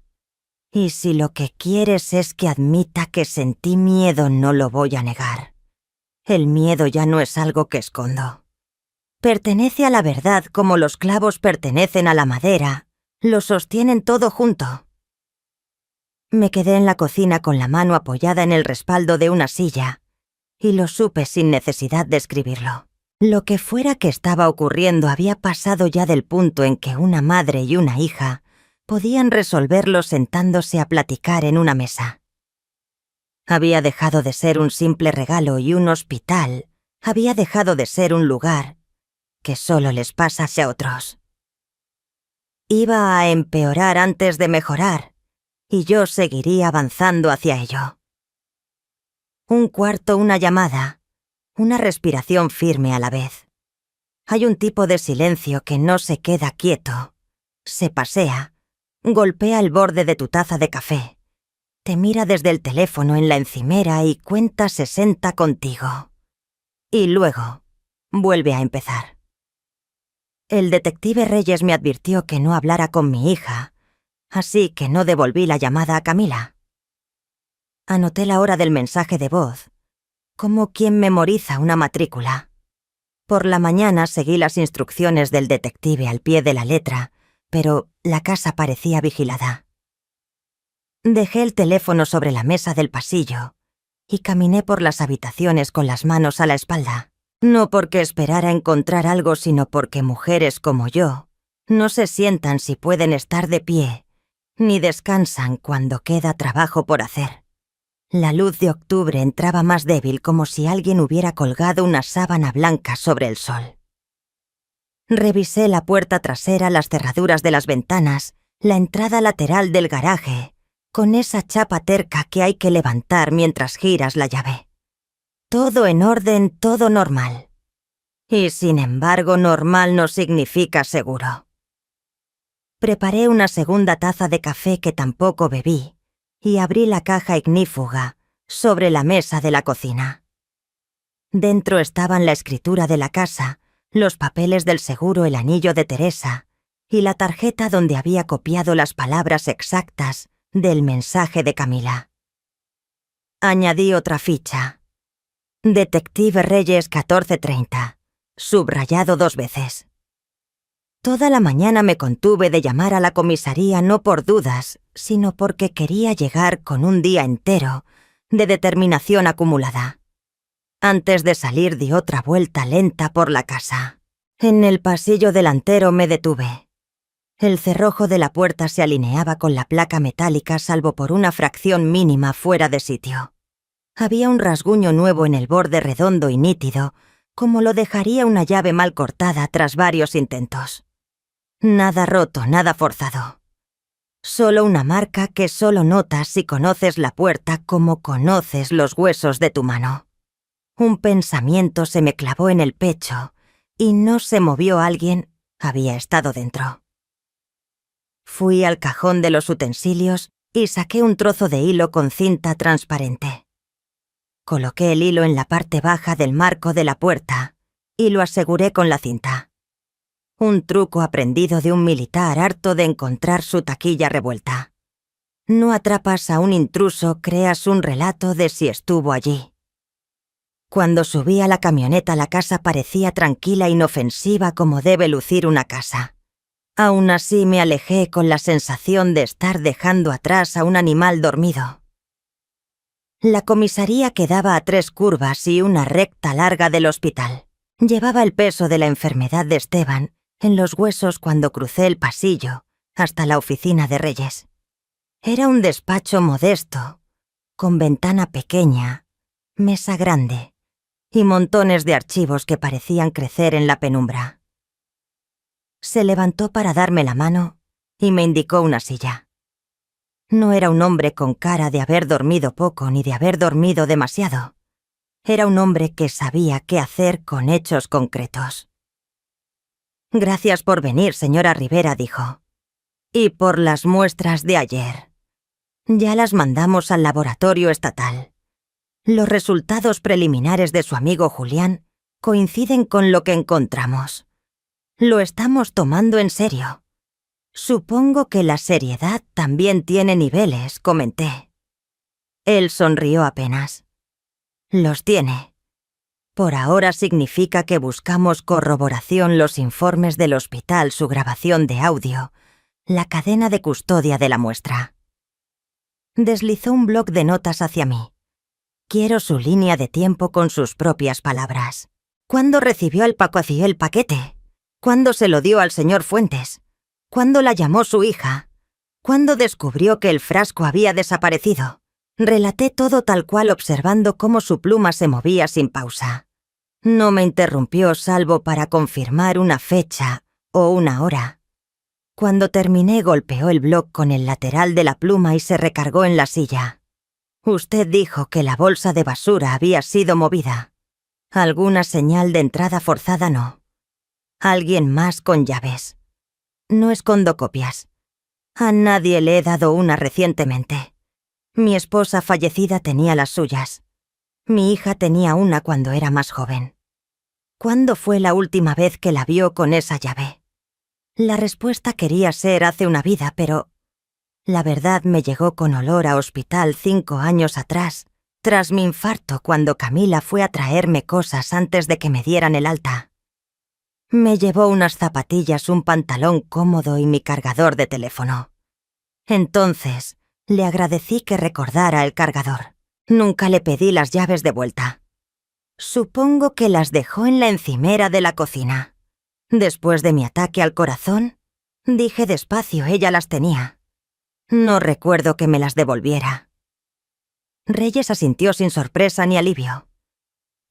Y si lo que quieres es que admita que sentí miedo, no lo voy a negar. El miedo ya no es algo que escondo. Pertenece a la verdad como los clavos pertenecen a la madera. Lo sostienen todo junto. Me quedé en la cocina con la mano apoyada en el respaldo de una silla, y lo supe sin necesidad de escribirlo. Lo que fuera que estaba ocurriendo había pasado ya del punto en que una madre y una hija podían resolverlo sentándose a platicar en una mesa. Había dejado de ser un simple regalo y un hospital había dejado de ser un lugar que solo les pasa a otros. Iba a empeorar antes de mejorar, y yo seguiría avanzando hacia ello. Un cuarto, una llamada, una respiración firme a la vez. Hay un tipo de silencio que no se queda quieto, se pasea, golpea el borde de tu taza de café, te mira desde el teléfono en la encimera y cuenta 60 contigo. Y luego, vuelve a empezar. El detective Reyes me advirtió que no hablara con mi hija, así que no devolví la llamada a Camila. Anoté la hora del mensaje de voz, como quien memoriza una matrícula. Por la mañana seguí las instrucciones del detective al pie de la letra, pero la casa parecía vigilada. Dejé el teléfono sobre la mesa del pasillo y caminé por las habitaciones con las manos a la espalda. No porque esperara encontrar algo, sino porque mujeres como yo no se sientan si pueden estar de pie, ni descansan cuando queda trabajo por hacer. La luz de octubre entraba más débil, como si alguien hubiera colgado una sábana blanca sobre el sol. Revisé la puerta trasera, las cerraduras de las ventanas, la entrada lateral del garaje, con esa chapa terca que hay que levantar mientras giras la llave. Todo en orden, todo normal. Y sin embargo, normal no significa seguro. Preparé una segunda taza de café que tampoco bebí y abrí la caja ignífuga sobre la mesa de la cocina. Dentro estaban la escritura de la casa, los papeles del seguro, el anillo de Teresa y la tarjeta donde había copiado las palabras exactas del mensaje de Camila. Añadí otra ficha. Detective Reyes 1430, subrayado 2 veces. Toda la mañana me contuve de llamar a la comisaría no por dudas, sino porque quería llegar con un día entero de determinación acumulada. Antes de salir di otra vuelta lenta por la casa. En el pasillo delantero me detuve. El cerrojo de la puerta se alineaba con la placa metálica salvo por una fracción mínima fuera de sitio. Había un rasguño nuevo en el borde redondo y nítido, como lo dejaría una llave mal cortada tras varios intentos. Nada roto, nada forzado. Solo una marca que solo notas si conoces la puerta como conoces los huesos de tu mano. Un pensamiento se me clavó en el pecho y no se movió alguien, había estado dentro. Fui al cajón de los utensilios y saqué un trozo de hilo con cinta transparente. Coloqué el hilo en la parte baja del marco de la puerta y lo aseguré con la cinta. Un truco aprendido de un militar harto de encontrar su taquilla revuelta. No atrapas a un intruso, creas un relato de si estuvo allí. Cuando subí a la camioneta, la casa parecía tranquila e inofensiva como debe lucir una casa. Aún así me alejé con la sensación de estar dejando atrás a un animal dormido. La comisaría quedaba a 3 curvas y una recta larga del hospital. Llevaba el peso de la enfermedad de Esteban en los huesos cuando crucé el pasillo hasta la oficina de Reyes. Era un despacho modesto, con ventana pequeña, mesa grande y montones de archivos que parecían crecer en la penumbra. Se levantó para darme la mano y me indicó una silla. No era un hombre con cara de haber dormido poco ni de haber dormido demasiado. Era un hombre que sabía qué hacer con hechos concretos. «Gracias por venir, señora Rivera», dijo. «Y por las muestras de ayer. Ya las mandamos al laboratorio estatal. Los resultados preliminares de su amigo Julián coinciden con lo que encontramos. Lo estamos tomando en serio. Supongo que la seriedad también tiene niveles», comenté. Él sonrió apenas. «Los tiene. Por ahora significa que buscamos corroboración, los informes del hospital, su grabación de audio, la cadena de custodia de la muestra». Deslizó un bloc de notas hacia mí. Quiero su línea de tiempo con sus propias palabras. ¿Cuándo recibió el paquete? ¿Cuándo se lo dio al señor Fuentes? ¿Cuándo la llamó su hija? ¿Cuándo descubrió que el frasco había desaparecido? Relaté todo tal cual, observando cómo su pluma se movía sin pausa. No me interrumpió salvo para confirmar una fecha o una hora. Cuando terminé, golpeó el bloc con el lateral de la pluma y se recargó en la silla. «Usted dijo que la bolsa de basura había sido movida. Alguna señal de entrada forzada no. Alguien más con llaves. No escondo copias. A nadie le he dado una recientemente. Mi esposa fallecida tenía las suyas. Mi hija tenía una cuando era más joven. ¿Cuándo fue la última vez que la vio con esa llave?» La respuesta quería ser hace una vida, pero la verdad me llegó con olor a hospital 5 años atrás, tras mi infarto, cuando Camila fue a traerme cosas antes de que me dieran el alta. Me llevó unas zapatillas, un pantalón cómodo y mi cargador de teléfono. Entonces, le agradecí que recordara el cargador. Nunca le pedí las llaves de vuelta. Supongo que las dejó en la encimera de la cocina. Después de mi ataque al corazón, dije despacio, ella las tenía. No recuerdo que me las devolviera. Reyes asintió sin sorpresa ni alivio.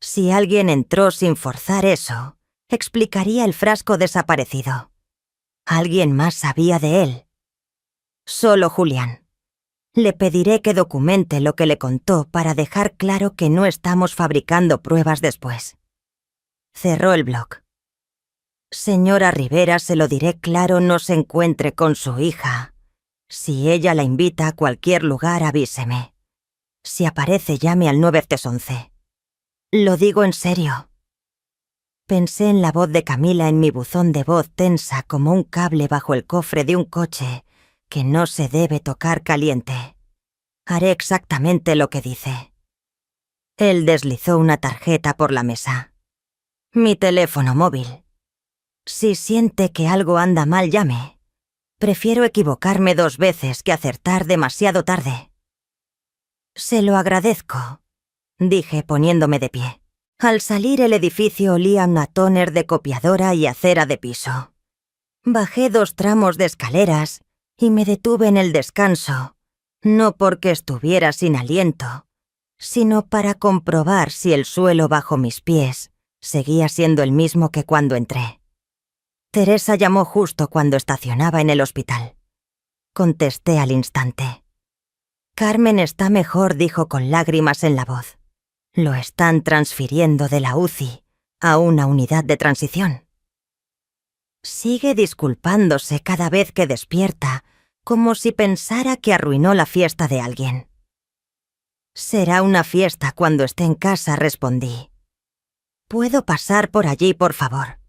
Si alguien entró sin forzar eso, explicaría el frasco desaparecido. Alguien más sabía de él. Solo Julián. Le pediré que documente lo que le contó para dejar claro que no estamos fabricando pruebas después. Cerró el bloc. «Señora Rivera, se lo diré claro, no se encuentre con su hija. Si ella la invita a cualquier lugar, avíseme. Si aparece, llame al 911. Lo digo en serio». Pensé en la voz de Camila en mi buzón de voz, tensa como un cable bajo el cofre de un coche que no se debe tocar caliente. Haré exactamente lo que dice. Él deslizó una tarjeta por la mesa. «Mi teléfono móvil. Si siente que algo anda mal, llame. Prefiero equivocarme 2 veces que acertar demasiado tarde». «Se lo agradezco», dije poniéndome de pie. Al salir, el edificio olía a tóner de copiadora y a cera de piso. Bajé 2 tramos de escaleras y me detuve en el descanso, no porque estuviera sin aliento, sino para comprobar si el suelo bajo mis pies seguía siendo el mismo que cuando entré. Teresa llamó justo cuando estacionaba en el hospital. Contesté al instante. «Carmen está mejor», dijo con lágrimas en la voz. «Lo están transfiriendo de la UCI a una unidad de transición. Sigue disculpándose cada vez que despierta, como si pensara que arruinó la fiesta de alguien». Será una fiesta cuando esté en casa, respondí. ¿Puedo pasar por allí, por favor?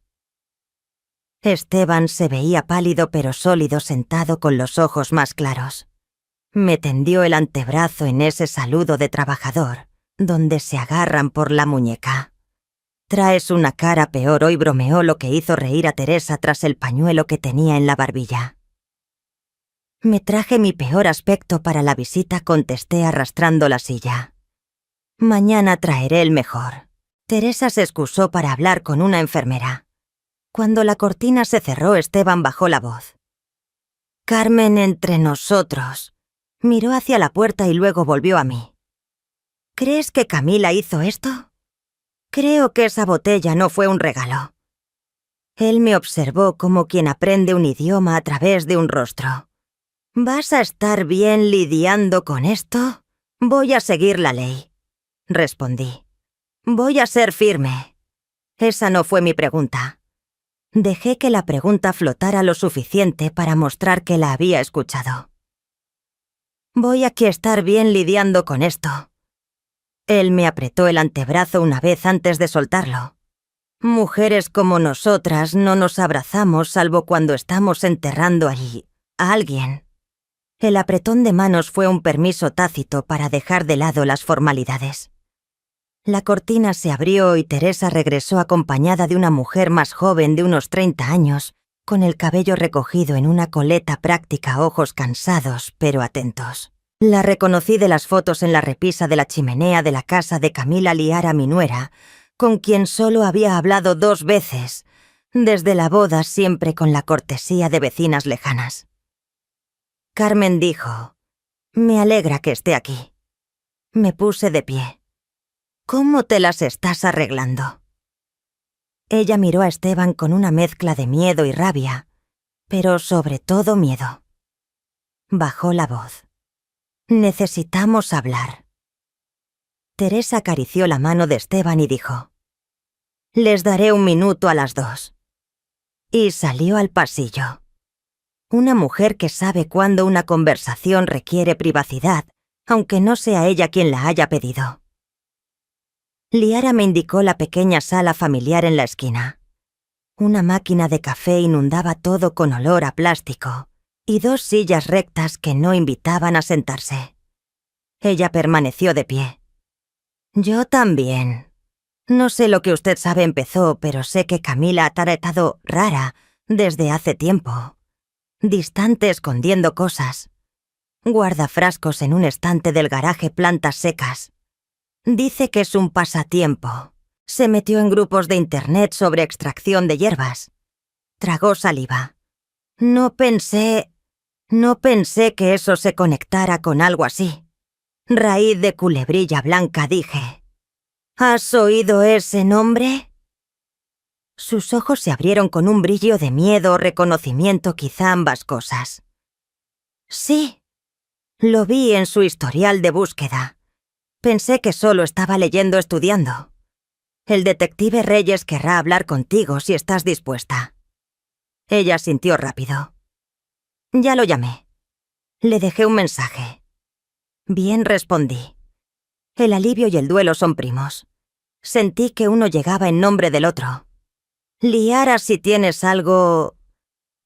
Esteban se veía pálido pero sólido sentado con los ojos más claros. Me tendió el antebrazo en ese saludo de trabajador, donde se agarran por la muñeca. Traes una cara peor hoy, bromeó, lo que hizo reír a Teresa tras el pañuelo que tenía en la barbilla. Me traje mi peor aspecto para la visita, contesté arrastrando la silla. Mañana traeré el mejor. Teresa se excusó para hablar con una enfermera. Cuando la cortina se cerró, Esteban bajó la voz. Carmen, entre nosotros. Miró hacia la puerta y luego volvió a mí. ¿Crees que Camila hizo esto? Creo que esa botella no fue un regalo. Él me observó como quien aprende un idioma a través de un rostro. ¿Vas a estar bien lidiando con esto? Voy a seguir la ley, respondí. Voy a ser firme. Esa no fue mi pregunta. Dejé que la pregunta flotara lo suficiente para mostrar que la había escuchado. Voy a estar bien lidiando con esto. Él me apretó el antebrazo una vez antes de soltarlo. Mujeres como nosotras no nos abrazamos salvo cuando estamos enterrando allí a alguien. El apretón de manos fue un permiso tácito para dejar de lado las formalidades. La cortina se abrió y Teresa regresó acompañada de una mujer más joven de unos 30 años, con el cabello recogido en una coleta práctica, ojos cansados pero atentos. La reconocí de las fotos en la repisa de la chimenea de la casa de Camila Liara, mi nuera, con quien solo había hablado 2 veces, desde la boda, siempre con la cortesía de vecinas lejanas. Carmen dijo, «Me alegra que esté aquí». Me puse de pie. «¿Cómo te las estás arreglando?» Ella miró a Esteban con una mezcla de miedo y rabia, pero sobre todo miedo. Bajó la voz. «Necesitamos hablar». Teresa acarició la mano de Esteban y dijo, «Les daré 1 minuto a las 2». Y salió al pasillo. Una mujer que sabe cuándo una conversación requiere privacidad, aunque no sea ella quien la haya pedido. Liara me indicó la pequeña sala familiar en la esquina. Una máquina de café inundaba todo con olor a plástico, y 2 sillas rectas que no invitaban a sentarse. Ella permaneció de pie. «Yo también. No sé lo que usted sabe empezó, pero sé que Camila ha estado rara desde hace tiempo. Distante, escondiendo cosas. Guarda frascos en un estante del garaje, plantas secas. Dice que es un pasatiempo. Se metió en grupos de internet sobre extracción de hierbas. Tragó saliva. No pensé que eso se conectara con algo así. Raíz de culebrilla blanca, dije. ¿Has oído ese nombre?» Sus ojos se abrieron con un brillo de miedo o reconocimiento, quizá ambas cosas. «Sí. Lo vi en su historial de búsqueda. Pensé que solo estaba leyendo, estudiando. El detective Reyes querrá hablar contigo si estás dispuesta». Ella sintió rápido. «Ya lo llamé. Le dejé un mensaje». «Bien», respondí. El alivio y el duelo son primos. Sentí que uno llegaba en nombre del otro. «Liara, si tienes algo...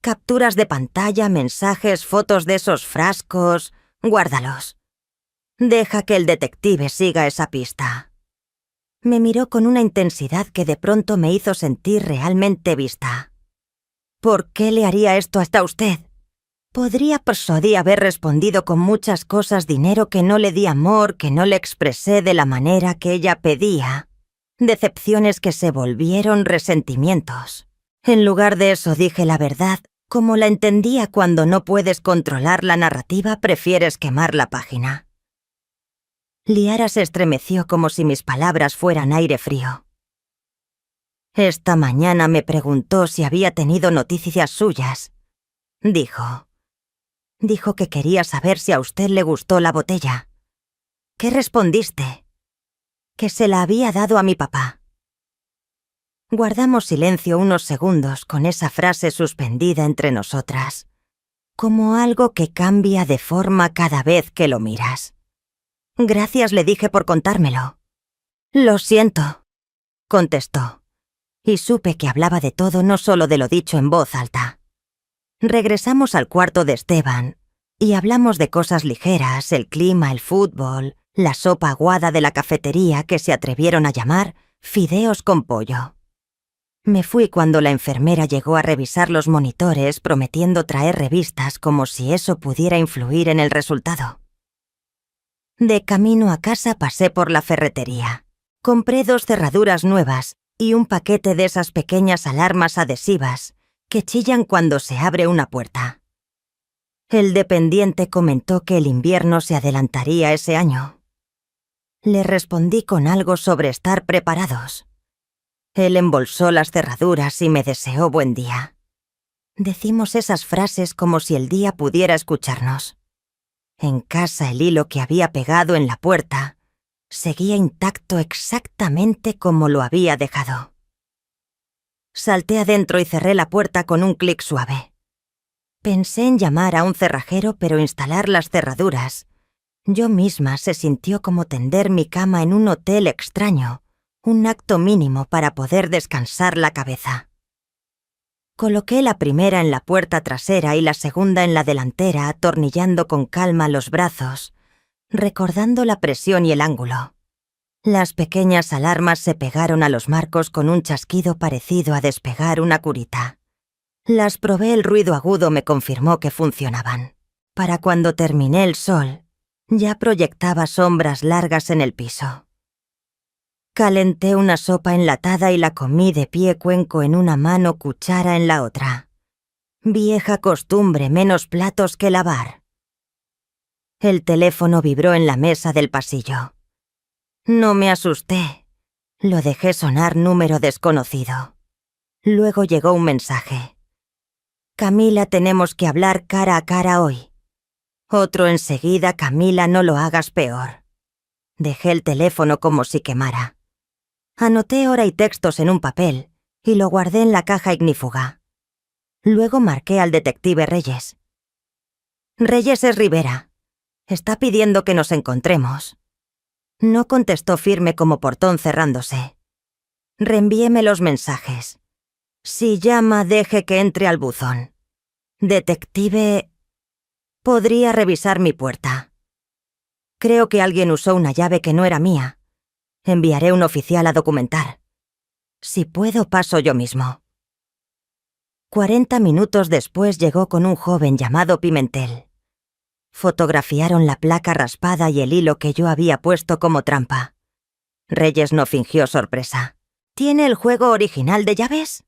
capturas de pantalla, mensajes, fotos de esos frascos, guárdalos. Deja que el detective siga esa pista». Me miró con una intensidad que de pronto me hizo sentir realmente vista. «¿Por qué le haría esto hasta usted?» Podría haber respondido con muchas cosas, dinero que no le di, amor que no le expresé de la manera que ella pedía, decepciones que se volvieron resentimientos. En lugar de eso dije la verdad, como la entendía. Cuando no puedes controlar la narrativa, prefieres quemar la página. Liara se estremeció como si mis palabras fueran aire frío. «Esta mañana me preguntó si había tenido noticias suyas», dijo. «Dijo que quería saber si a usted le gustó la botella». «¿Qué respondiste?» «Que se la había dado a mi papá». Guardamos silencio unos segundos con esa frase suspendida entre nosotras, como algo que cambia de forma cada vez que lo miras. Gracias, le dije, por contármelo. Lo siento, contestó, y supe que hablaba de todo, no solo de lo dicho en voz alta. Regresamos al cuarto de Esteban y hablamos de cosas ligeras, el clima, el fútbol, la sopa aguada de la cafetería que se atrevieron a llamar fideos con pollo. Me fui cuando la enfermera llegó a revisar los monitores, prometiendo traer revistas como si eso pudiera influir en el resultado. De camino a casa pasé por la ferretería. Compré 2 cerraduras nuevas y un paquete de esas pequeñas alarmas adhesivas que chillan cuando se abre una puerta. El dependiente comentó que el invierno se adelantaría ese año. Le respondí con algo sobre estar preparados. Él embolsó las cerraduras y me deseó buen día. Decimos esas frases como si el día pudiera escucharnos. En casa el hilo que había pegado en la puerta seguía intacto exactamente como lo había dejado. Salté adentro y cerré la puerta con un clic suave. Pensé en llamar a un cerrajero, pero instalar las cerraduras yo misma se sintió como tender mi cama en un hotel extraño, un acto mínimo para poder descansar la cabeza. Coloqué la primera en la puerta trasera y la segunda en la delantera, atornillando con calma los brazos, recordando la presión y el ángulo. Las pequeñas alarmas se pegaron a los marcos con un chasquido parecido a despegar una curita. Las probé, el ruido agudo me confirmó que funcionaban. Para cuando terminé, el sol ya proyectaba sombras largas en el piso. Calenté una sopa enlatada y la comí de pie, cuenco en una mano, cuchara en la otra. Vieja costumbre, menos platos que lavar. El teléfono vibró en la mesa del pasillo. No me asusté. Lo dejé sonar, número desconocido. Luego llegó un mensaje. Camila, tenemos que hablar cara a cara hoy. Otro enseguida, Camila, no lo hagas peor. Dejé el teléfono como si quemara. Anoté hora y textos en un papel y lo guardé en la caja ignífuga. Luego marqué al detective Reyes. Reyes, es Rivera. Está pidiendo que nos encontremos. No contestó, firme como portón cerrándose. Reenvíeme los mensajes. Si llama, deje que entre al buzón. Detective... Podría revisar mi puerta. Creo que alguien usó una llave que no era mía. Enviaré un oficial a documentar. Si puedo, paso yo mismo. 40 minutos después llegó con un joven llamado Pimentel. Fotografiaron la placa raspada y el hilo que yo había puesto como trampa. Reyes no fingió sorpresa. ¿Tiene el juego original de llaves?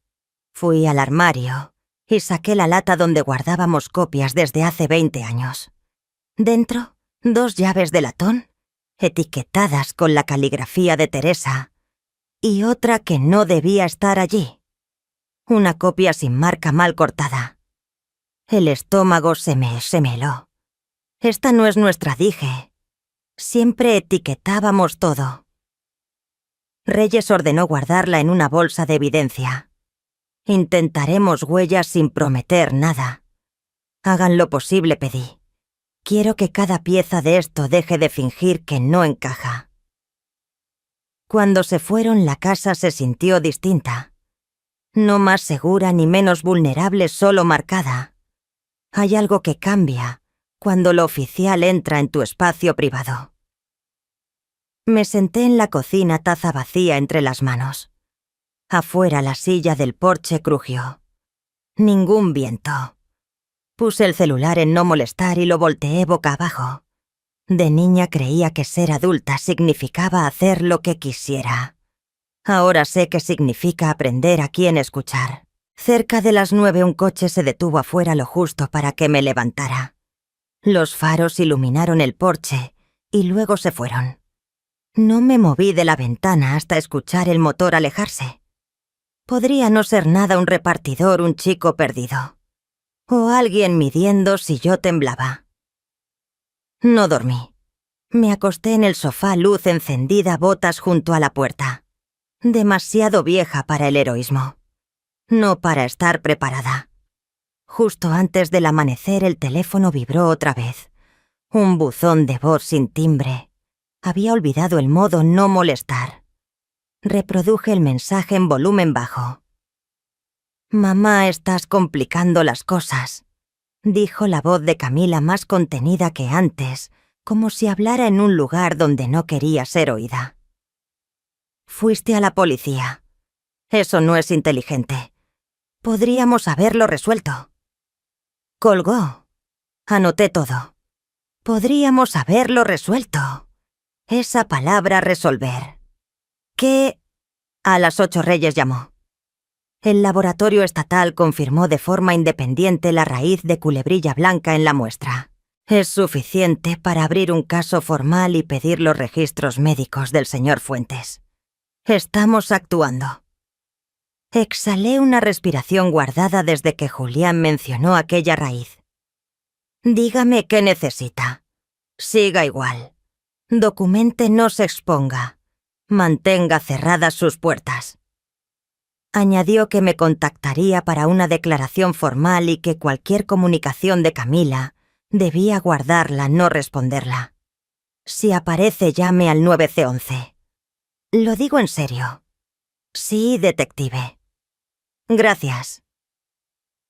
Fui al armario y saqué la lata donde guardábamos copias desde hace 20 años. Dentro, 2 llaves de latón, etiquetadas con la caligrafía de Teresa, y otra que no debía estar allí. Una copia sin marca, mal cortada. El estómago se me heló. Esta no es nuestra, dije. Siempre etiquetábamos todo. Reyes ordenó guardarla en una bolsa de evidencia. Intentaremos huellas sin prometer nada. Hagan lo posible, pedí. Quiero que cada pieza de esto deje de fingir que no encaja. Cuando se fueron, la casa se sintió distinta. No más segura ni menos vulnerable, solo marcada. Hay algo que cambia cuando lo oficial entra en tu espacio privado. Me senté en la cocina, taza vacía entre las manos. Afuera, la silla del porche crujió. Ningún viento. Puse el celular en no molestar y lo volteé boca abajo. De niña creía que ser adulta significaba hacer lo que quisiera. Ahora sé que significa aprender a quién escuchar. Cerca de las 9 un coche se detuvo afuera lo justo para que me levantara. Los faros iluminaron el porche y luego se fueron. No me moví de la ventana hasta escuchar el motor alejarse. Podría no ser nada, un repartidor, un chico perdido. O alguien midiendo si yo temblaba. No dormí. Me acosté en el sofá, luz encendida, botas junto a la puerta. Demasiado vieja para el heroísmo. No para estar preparada. Justo antes del amanecer el teléfono vibró otra vez. Un buzón de voz sin timbre. Había olvidado el modo no molestar. Reproduje el mensaje en volumen bajo. «Mamá, estás complicando las cosas», dijo la voz de Camila más contenida que antes, como si hablara en un lugar donde no quería ser oída. «Fuiste a la policía. Eso no es inteligente. Podríamos haberlo resuelto». Colgó. Anoté todo. Podríamos haberlo resuelto. Esa palabra resolver. ¿Qué? A las 8 Reyes llamó. El laboratorio estatal confirmó de forma independiente la raíz de culebrilla blanca en la muestra. Es suficiente para abrir un caso formal y pedir los registros médicos del señor Fuentes. Estamos actuando. Exhalé una respiración guardada desde que Julián mencionó aquella raíz. Dígame qué necesita. Siga igual. Documente, no se exponga. Mantenga cerradas sus puertas. Añadió que me contactaría para una declaración formal y que cualquier comunicación de Camila debía guardarla, no responderla. Si aparece, llame al 911. Lo digo en serio. Sí, detective. Gracias.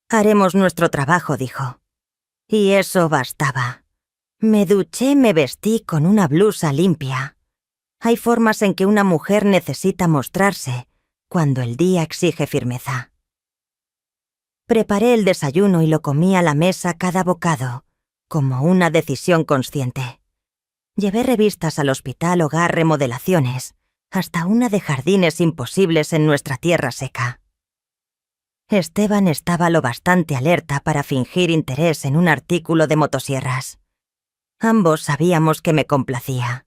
Haremos nuestro trabajo, dijo. Y eso bastaba. Me duché, me vestí con una blusa limpia. Hay formas en que una mujer necesita mostrarse cuando el día exige firmeza. Preparé el desayuno y lo comí a la mesa cada bocado, como una decisión consciente. Llevé revistas al Hospital Hogar Remodelaciones, hasta una de jardines imposibles en nuestra tierra seca. Esteban estaba lo bastante alerta para fingir interés en un artículo de motosierras. Ambos sabíamos que me complacía.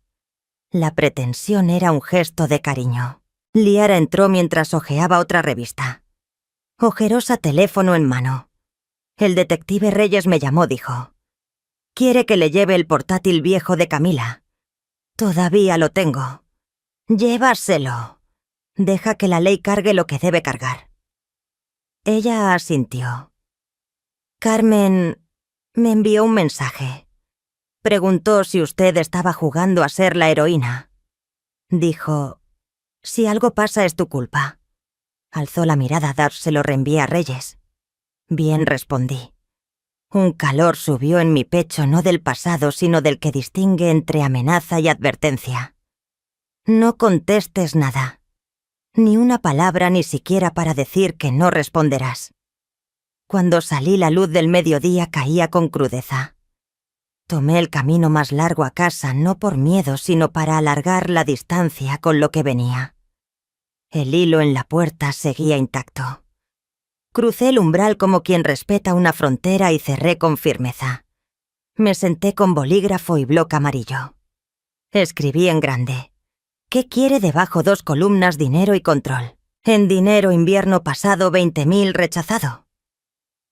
La pretensión era un gesto de cariño. Liara entró mientras hojeaba otra revista. Ojerosa, teléfono en mano. El detective Reyes me llamó, dijo. Quiere que le lleve el portátil viejo de Camila. Todavía lo tengo. Llévaselo. Deja que la ley cargue lo que debe cargar. Ella asintió. Carmen me envió un mensaje. Preguntó si usted estaba jugando a ser la heroína. Dijo, si algo pasa es tu culpa. Alzó la mirada, se lo reenvié a Reyes. Bien, respondí. Un calor subió en mi pecho, no del pasado, sino del que distingue entre amenaza y advertencia. No contestes nada. Ni una palabra, ni siquiera para decir que no responderás. Cuando salí, la luz del mediodía caía con crudeza. Tomé el camino más largo a casa, no por miedo, sino para alargar la distancia con lo que venía. El hilo en la puerta seguía intacto. Crucé el umbral como quien respeta una frontera y cerré con firmeza. Me senté con bolígrafo y bloc amarillo. Escribí en grande. ¿Qué quiere debajo 2 columnas dinero y control? En dinero invierno pasado 20.000 rechazado.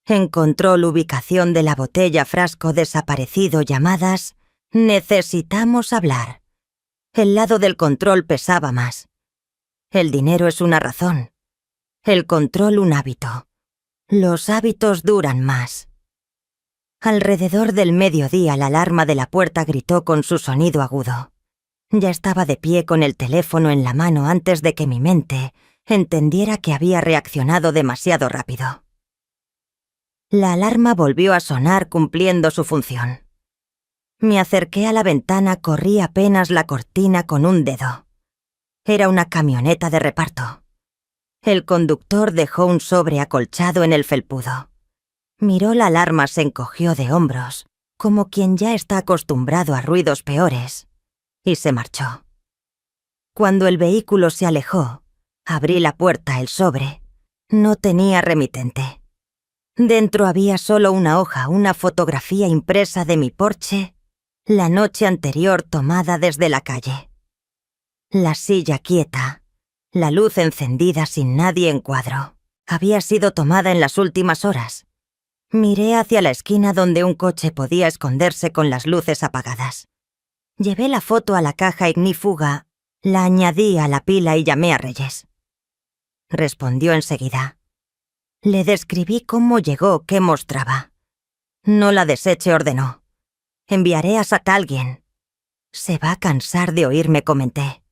En control ubicación de la botella frasco desaparecido llamadas necesitamos hablar. El lado del control pesaba más. El dinero es una razón. El control un hábito. Los hábitos duran más. Alrededor del mediodía la alarma de la puerta gritó con su sonido agudo. Ya estaba de pie con el teléfono en la mano antes de que mi mente entendiera que había reaccionado demasiado rápido. La alarma volvió a sonar cumpliendo su función. Me acerqué a la ventana, corrí apenas la cortina con un dedo. Era una camioneta de reparto. El conductor dejó un sobre acolchado en el felpudo. Miró la alarma, se encogió de hombros, como quien ya está acostumbrado a ruidos peores, y se marchó. Cuando el vehículo se alejó, abrí la puerta, el sobre. No tenía remitente. Dentro había solo una hoja, una fotografía impresa de mi porche, la noche anterior tomada desde la calle. La silla quieta, la luz encendida sin nadie en cuadro. Había sido tomada en las últimas horas. Miré hacia la esquina donde un coche podía esconderse con las luces apagadas. Llevé la foto a la caja ignífuga, la añadí a la pila y llamé a Reyes. Respondió enseguida. Le describí cómo llegó, qué mostraba. No la deseche, ordenó. Enviaré a alguien. Se va a cansar de oírme, comenté.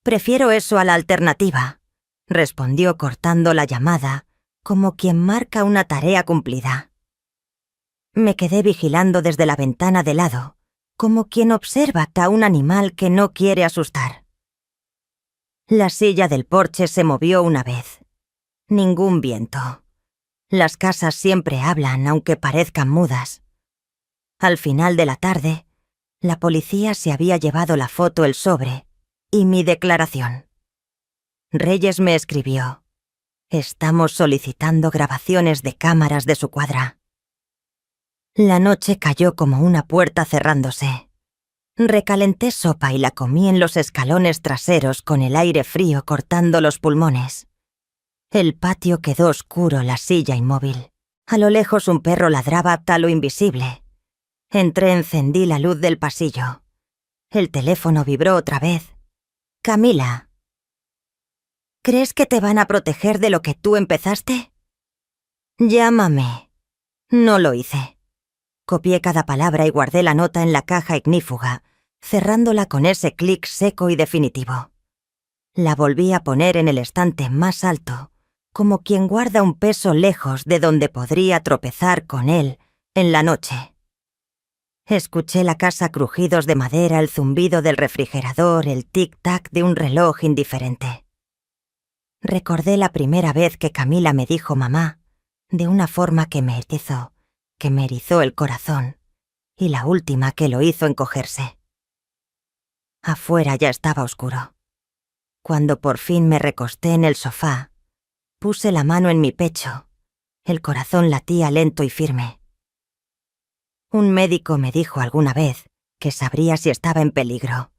Prefiero eso a la alternativa, respondió cortando la llamada, como quien marca una tarea cumplida. Me quedé vigilando desde la ventana de lado, como quien observa a un animal que no quiere asustar. La silla del porche se movió una vez. Ningún viento. Las casas siempre hablan, aunque parezcan mudas. Al final de la tarde, la policía se había llevado la foto, el sobre y mi declaración. Reyes me escribió: «Estamos solicitando grabaciones de cámaras de su cuadra». La noche cayó como una puerta cerrándose. Recalenté sopa y la comí en los escalones traseros con el aire frío cortando los pulmones. El patio quedó oscuro, la silla inmóvil. A lo lejos un perro ladraba a lo invisible. Encendí la luz del pasillo. El teléfono vibró otra vez. «Camila, ¿crees que te van a proteger de lo que tú empezaste?» «Llámame». No lo hice. Copié cada palabra y guardé la nota en la caja ignífuga, cerrándola con ese clic seco y definitivo. La volví a poner en el estante más alto, como quien guarda un peso lejos de donde podría tropezar con él en la noche. Escuché la casa, crujidos de madera, el zumbido del refrigerador, el tic-tac de un reloj indiferente. Recordé la primera vez que Camila me dijo mamá, de una forma que me erizó el corazón, y la última que lo hizo encogerse. Afuera ya estaba oscuro. Cuando por fin me recosté en el sofá, puse la mano en mi pecho. El corazón latía lento y firme. Un médico me dijo alguna vez que sabría si estaba en peligro.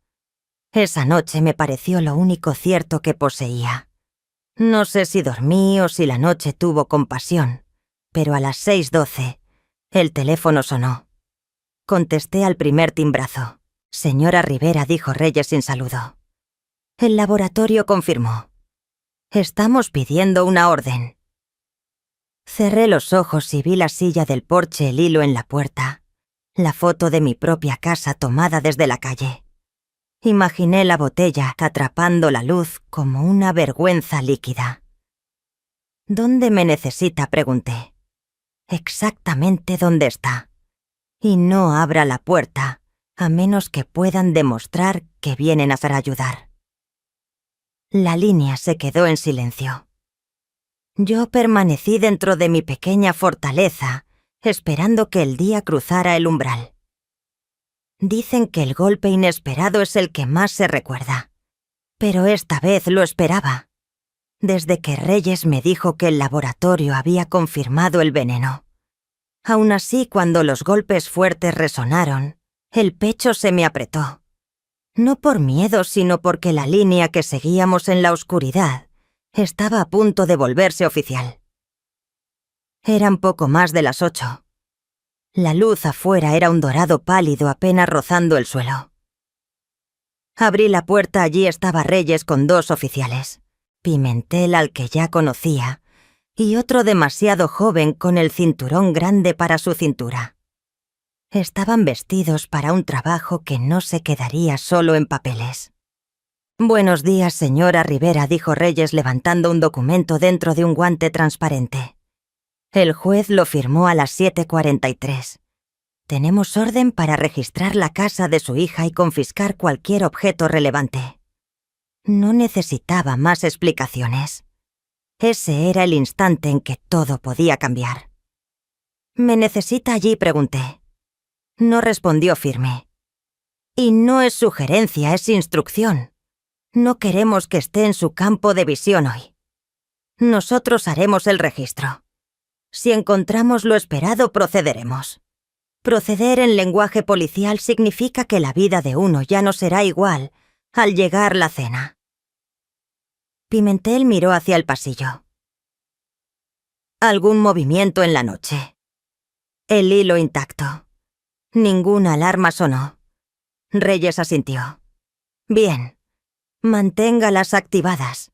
Esa noche me pareció lo único cierto que poseía. No sé si dormí o si la noche tuvo compasión, pero a las 6:12 el teléfono sonó. Contesté al primer timbrazo. «Señora Rivera», dijo Reyes sin saludo. El laboratorio confirmó. «Estamos pidiendo una orden». Cerré los ojos y vi la silla del porche, el hilo en la puerta, la foto de mi propia casa tomada desde la calle. Imaginé la botella atrapando la luz como una vergüenza líquida. «¿Dónde me necesita?», pregunté. «Exactamente dónde está. Y no abra la puerta, a menos que puedan demostrar que vienen a ayudar». La línea se quedó en silencio. Yo permanecí dentro de mi pequeña fortaleza, esperando que el día cruzara el umbral. Dicen que el golpe inesperado es el que más se recuerda. Pero esta vez lo esperaba. Desde que Reyes me dijo que el laboratorio había confirmado el veneno. Aún así, cuando los golpes fuertes resonaron, el pecho se me apretó. No por miedo, sino porque la línea que seguíamos en la oscuridad estaba a punto de volverse oficial. Eran poco más de las 8. La luz afuera era un dorado pálido apenas rozando el suelo. Abrí la puerta, allí estaba Reyes con 2 oficiales. Pimentel, al que ya conocía, y otro demasiado joven con el cinturón grande para su cintura. Estaban vestidos para un trabajo que no se quedaría solo en papeles. «Buenos días, señora Rivera», dijo Reyes levantando un documento dentro de un guante transparente. El juez lo firmó a las 7:43. «Tenemos orden para registrar la casa de su hija y confiscar cualquier objeto relevante». No necesitaba más explicaciones. Ese era el instante en que todo podía cambiar. «¿Me necesita allí?», pregunté. No respondió firme. «Y no es sugerencia, es instrucción. No queremos que esté en su campo de visión hoy. Nosotros haremos el registro. Si encontramos lo esperado, procederemos. Proceder en lenguaje policial significa que la vida de uno ya no será igual al llegar la cena». Pimentel miró hacia el pasillo. «¿Algún movimiento en la noche?» El hilo intacto. Ninguna alarma sonó. Reyes asintió. «Bien. Manténgalas activadas.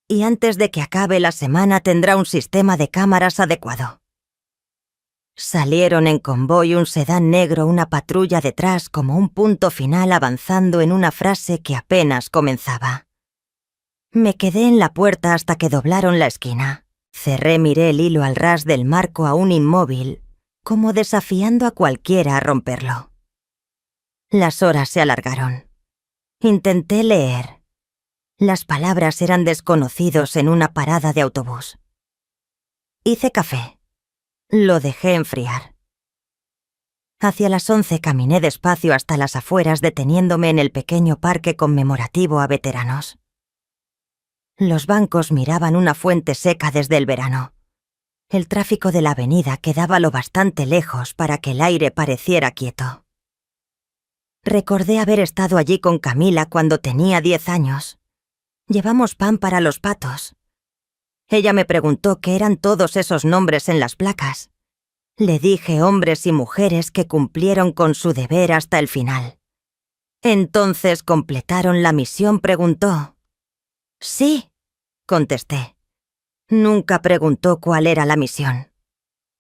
Y antes de que acabe la semana tendrá un sistema de cámaras adecuado». Salieron en convoy un sedán negro, una patrulla detrás como un punto final avanzando en una frase que apenas comenzaba. Me quedé en la puerta hasta que doblaron la esquina. Miré el hilo al ras del marco aún inmóvil, como desafiando a cualquiera a romperlo. Las horas se alargaron. Intenté leer. Las palabras eran desconocidos en una parada de autobús. Hice café. Lo dejé enfriar. Hacia las 11 caminé despacio hasta las afueras, deteniéndome en el pequeño parque conmemorativo a veteranos. Los bancos miraban una fuente seca desde el verano. El tráfico de la avenida quedaba lo bastante lejos para que el aire pareciera quieto. Recordé haber estado allí con Camila cuando tenía 10 años. Llevamos pan para los patos. Ella me preguntó qué eran todos esos nombres en las placas. Le dije hombres y mujeres que cumplieron con su deber hasta el final. Entonces completaron la misión, preguntó. Sí, contesté. Nunca preguntó cuál era la misión.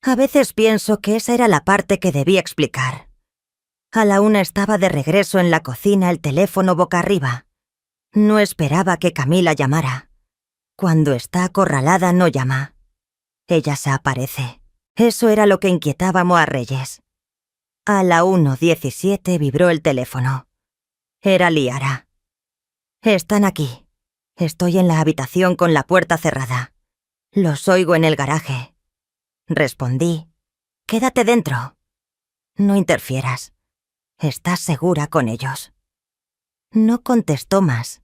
A veces pienso que esa era la parte que debí explicar. A la 1 estaba de regreso en la cocina, el teléfono boca arriba. No esperaba que Camila llamara. Cuando está acorralada no llama. Ella se aparece. Eso era lo que inquietaba a Reyes. A la 1:17 vibró el teléfono. Era Liara. Están aquí. Estoy en la habitación con la puerta cerrada. Los oigo en el garaje. Respondí. Quédate dentro. No interfieras. ¿Estás segura con ellos? No contestó más.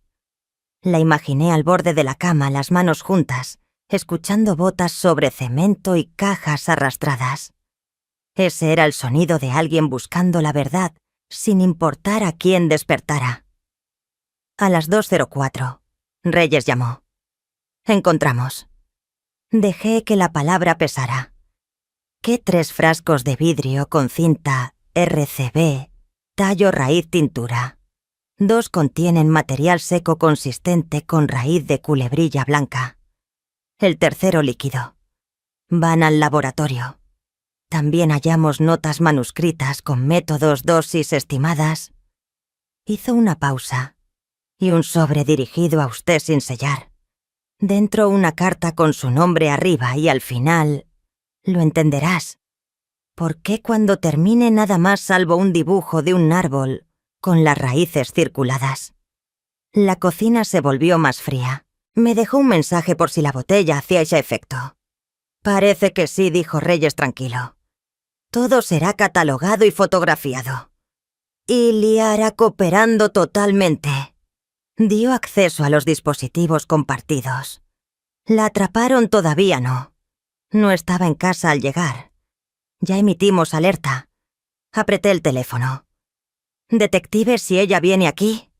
La imaginé al borde de la cama, las manos juntas, escuchando botas sobre cemento y cajas arrastradas. Ese era el sonido de alguien buscando la verdad, sin importar a quién despertara. A las 2:04, Reyes llamó. Encontramos. Dejé que la palabra pesara. ¿Qué 3 frascos de vidrio con cinta RCB, tallo raíz tintura? 2 contienen material seco consistente con raíz de culebrilla blanca. El tercero líquido. Van al laboratorio. También hallamos notas manuscritas con métodos, dosis estimadas. Hizo una pausa. Y un sobre dirigido a usted sin sellar. Dentro una carta con su nombre arriba y al final... Lo entenderás. ¿Por qué cuando termine nada más salvo un dibujo de un árbol con las raíces circuladas? La cocina se volvió más fría. Me dejó un mensaje por si la botella hacía ese efecto. Parece que sí, dijo Reyes tranquilo. Todo será catalogado y fotografiado. Y Liara cooperando totalmente. Dio acceso a los dispositivos compartidos. La atraparon todavía no. No estaba en casa al llegar. Ya emitimos alerta. Apreté el teléfono. Detective, si ella viene aquí.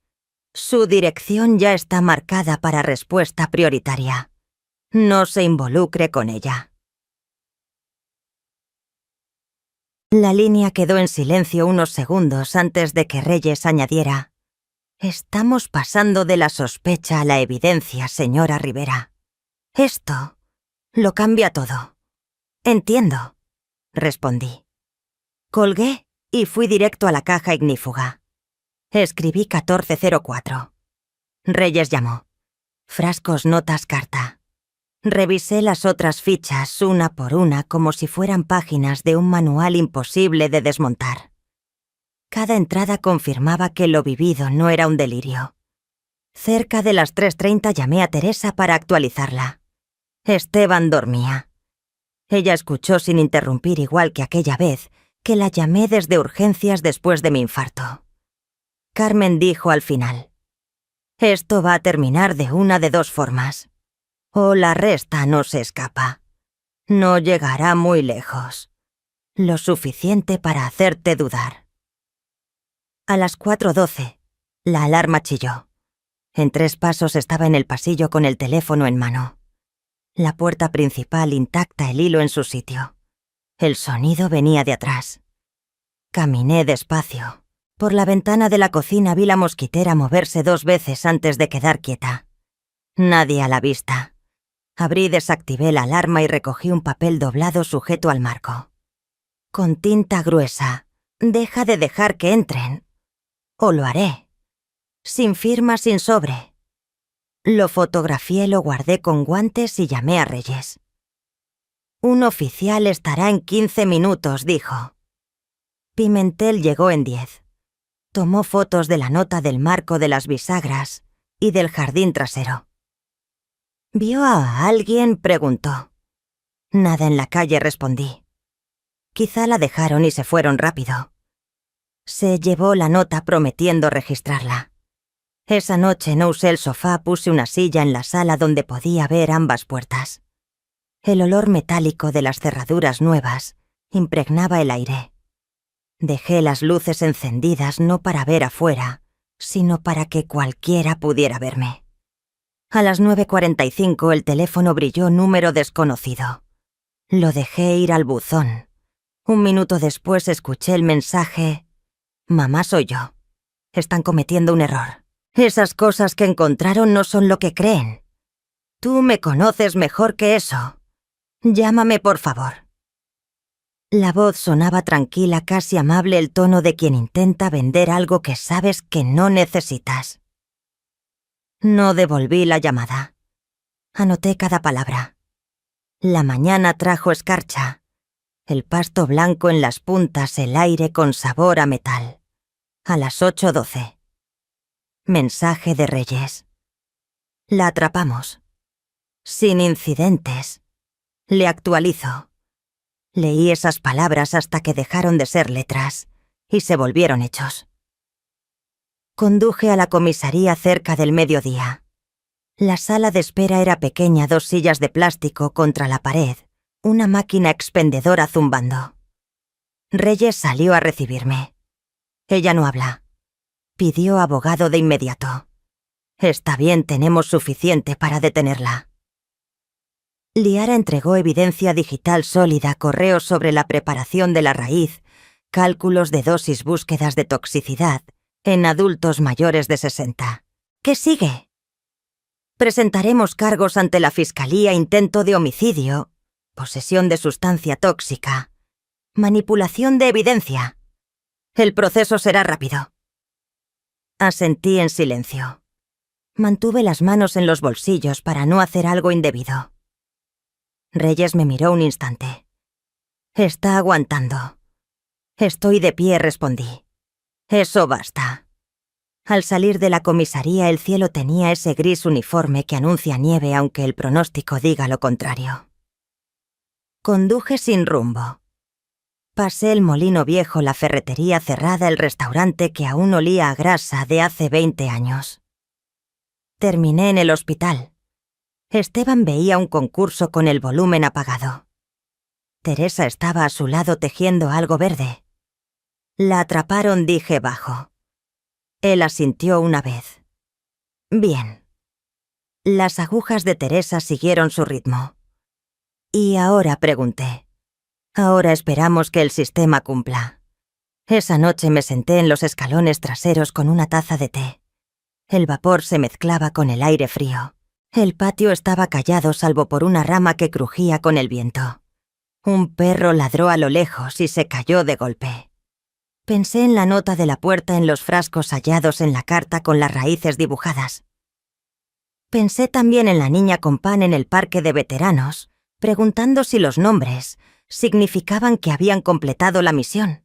Su dirección ya está marcada para respuesta prioritaria. No se involucre con ella. La línea quedó en silencio unos segundos antes de que Reyes añadiera: Estamos pasando de la sospecha a la evidencia, señora Rivera. Esto lo cambia todo. Entiendo, respondí. Colgué y fui directo a la caja ignífuga. Escribí 1404. Reyes llamó. Frascos, notas, carta. Revisé las otras fichas una por una como si fueran páginas de un manual imposible de desmontar. Cada entrada confirmaba que lo vivido no era un delirio. Cerca de las 3:30 llamé a Teresa para actualizarla. Esteban dormía. Ella escuchó sin interrumpir, igual que aquella vez que la llamé desde urgencias después de mi infarto. Carmen dijo al final: Esto va a terminar de una de 2 formas. O la resta no se escapa. No llegará muy lejos. Lo suficiente para hacerte dudar. A las 4:12, la alarma chilló. En 3 pasos estaba en el pasillo con el teléfono en mano. La puerta principal intacta, el hilo en su sitio. El sonido venía de atrás. Caminé despacio. Por la ventana de la cocina vi la mosquitera moverse 2 veces antes de quedar quieta. Nadie a la vista. Abrí y desactivé la alarma y recogí un papel doblado sujeto al marco. con tinta gruesa. Deja de dejar que entren. O lo haré. Sin firma, sin sobre. Lo fotografié, lo guardé con guantes y llamé a Reyes. Un oficial estará en 15 minutos, dijo. Pimentel llegó en 10. Tomó fotos de la nota del marco de las bisagras y del jardín trasero. ¿Vio a alguien?, preguntó. Nada en la calle, respondí. Quizá la dejaron y se fueron rápido. Se llevó la nota prometiendo registrarla. Esa noche no usé el sofá, puse una silla en la sala donde podía ver ambas puertas. El olor metálico de las cerraduras nuevas impregnaba el aire. Dejé las luces encendidas no para ver afuera, sino para que cualquiera pudiera verme. A las 9:45 el teléfono brilló número desconocido. Lo dejé ir al buzón. Un minuto después escuché el mensaje: «Mamá, soy yo. Están cometiendo un error. Esas cosas que encontraron no son lo que creen. Tú me conoces mejor que eso. Llámame, por favor». La voz sonaba tranquila, casi amable, el tono de quien intenta vender algo que sabes que no necesitas. No devolví la llamada. Anoté cada palabra. La mañana trajo escarcha. El pasto blanco en las puntas, el aire con sabor a metal. A las 8:12. Mensaje de Reyes. La atrapamos. Sin incidentes. Le actualizo. Leí esas palabras hasta que dejaron de ser letras y se volvieron hechos. Conduje a la comisaría cerca del mediodía. La sala de espera era pequeña, 2 sillas de plástico contra la pared, una máquina expendedora zumbando. Reyes salió a recibirme. Ella no habla. Pidió abogado de inmediato. Está bien, tenemos suficiente para detenerla. Liara entregó evidencia digital sólida, correos sobre la preparación de la raíz, cálculos de dosis, búsquedas de toxicidad en adultos mayores de 60. ¿Qué sigue? Presentaremos cargos ante la Fiscalía: intento de homicidio, posesión de sustancia tóxica, manipulación de evidencia. El proceso será rápido. Asentí en silencio. Mantuve las manos en los bolsillos para no hacer algo indebido. Reyes me miró un instante. Está aguantando. Estoy de pie, respondí. Eso basta. Al salir de la comisaría el cielo tenía ese gris uniforme que anuncia nieve aunque el pronóstico diga lo contrario. Conduje sin rumbo. Pasé el molino viejo, la ferretería cerrada, el restaurante que aún olía a grasa de hace 20 años. Terminé en el hospital. Esteban veía un concurso con el volumen apagado. Teresa estaba a su lado tejiendo algo verde. La atraparon, dije bajo. Él asintió una vez. Bien. Las agujas de Teresa siguieron su ritmo. ¿Y ahora?, pregunté. Ahora esperamos que el sistema cumpla. Esa noche me senté en los escalones traseros con una taza de té. El vapor se mezclaba con el aire frío. El patio estaba callado salvo por una rama que crujía con el viento. Un perro ladró a lo lejos y se cayó de golpe. Pensé en la nota de la puerta, en los frascos hallados en la carta con las raíces dibujadas. Pensé también en la niña con pan en el parque de veteranos, preguntando si los nombres significaban que habían completado la misión.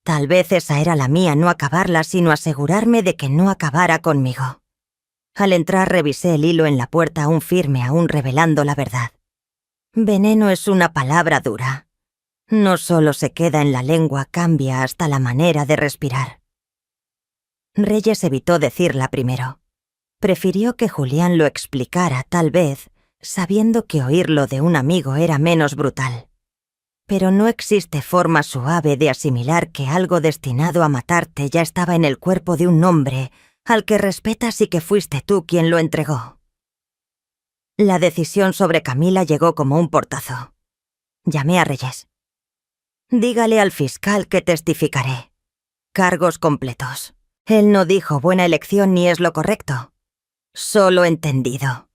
Tal vez esa era la mía, no acabarla, sino asegurarme de que no acabara conmigo. Al entrar revisé el hilo en la puerta, aún firme, aún revelando la verdad. Veneno es una palabra dura. No solo se queda en la lengua, cambia hasta la manera de respirar. Reyes evitó decirla primero. Prefirió que Julián lo explicara, tal vez, sabiendo que oírlo de un amigo era menos brutal. Pero no existe forma suave de asimilar que algo destinado a matarte ya estaba en el cuerpo de un hombre al que respetas y que fuiste tú quien lo entregó. La decisión sobre Camila llegó como un portazo. Llamé a Reyes. Dígale al fiscal que testificaré. Cargos completos. Él no dijo buena elección ni es lo correcto. Solo entendido.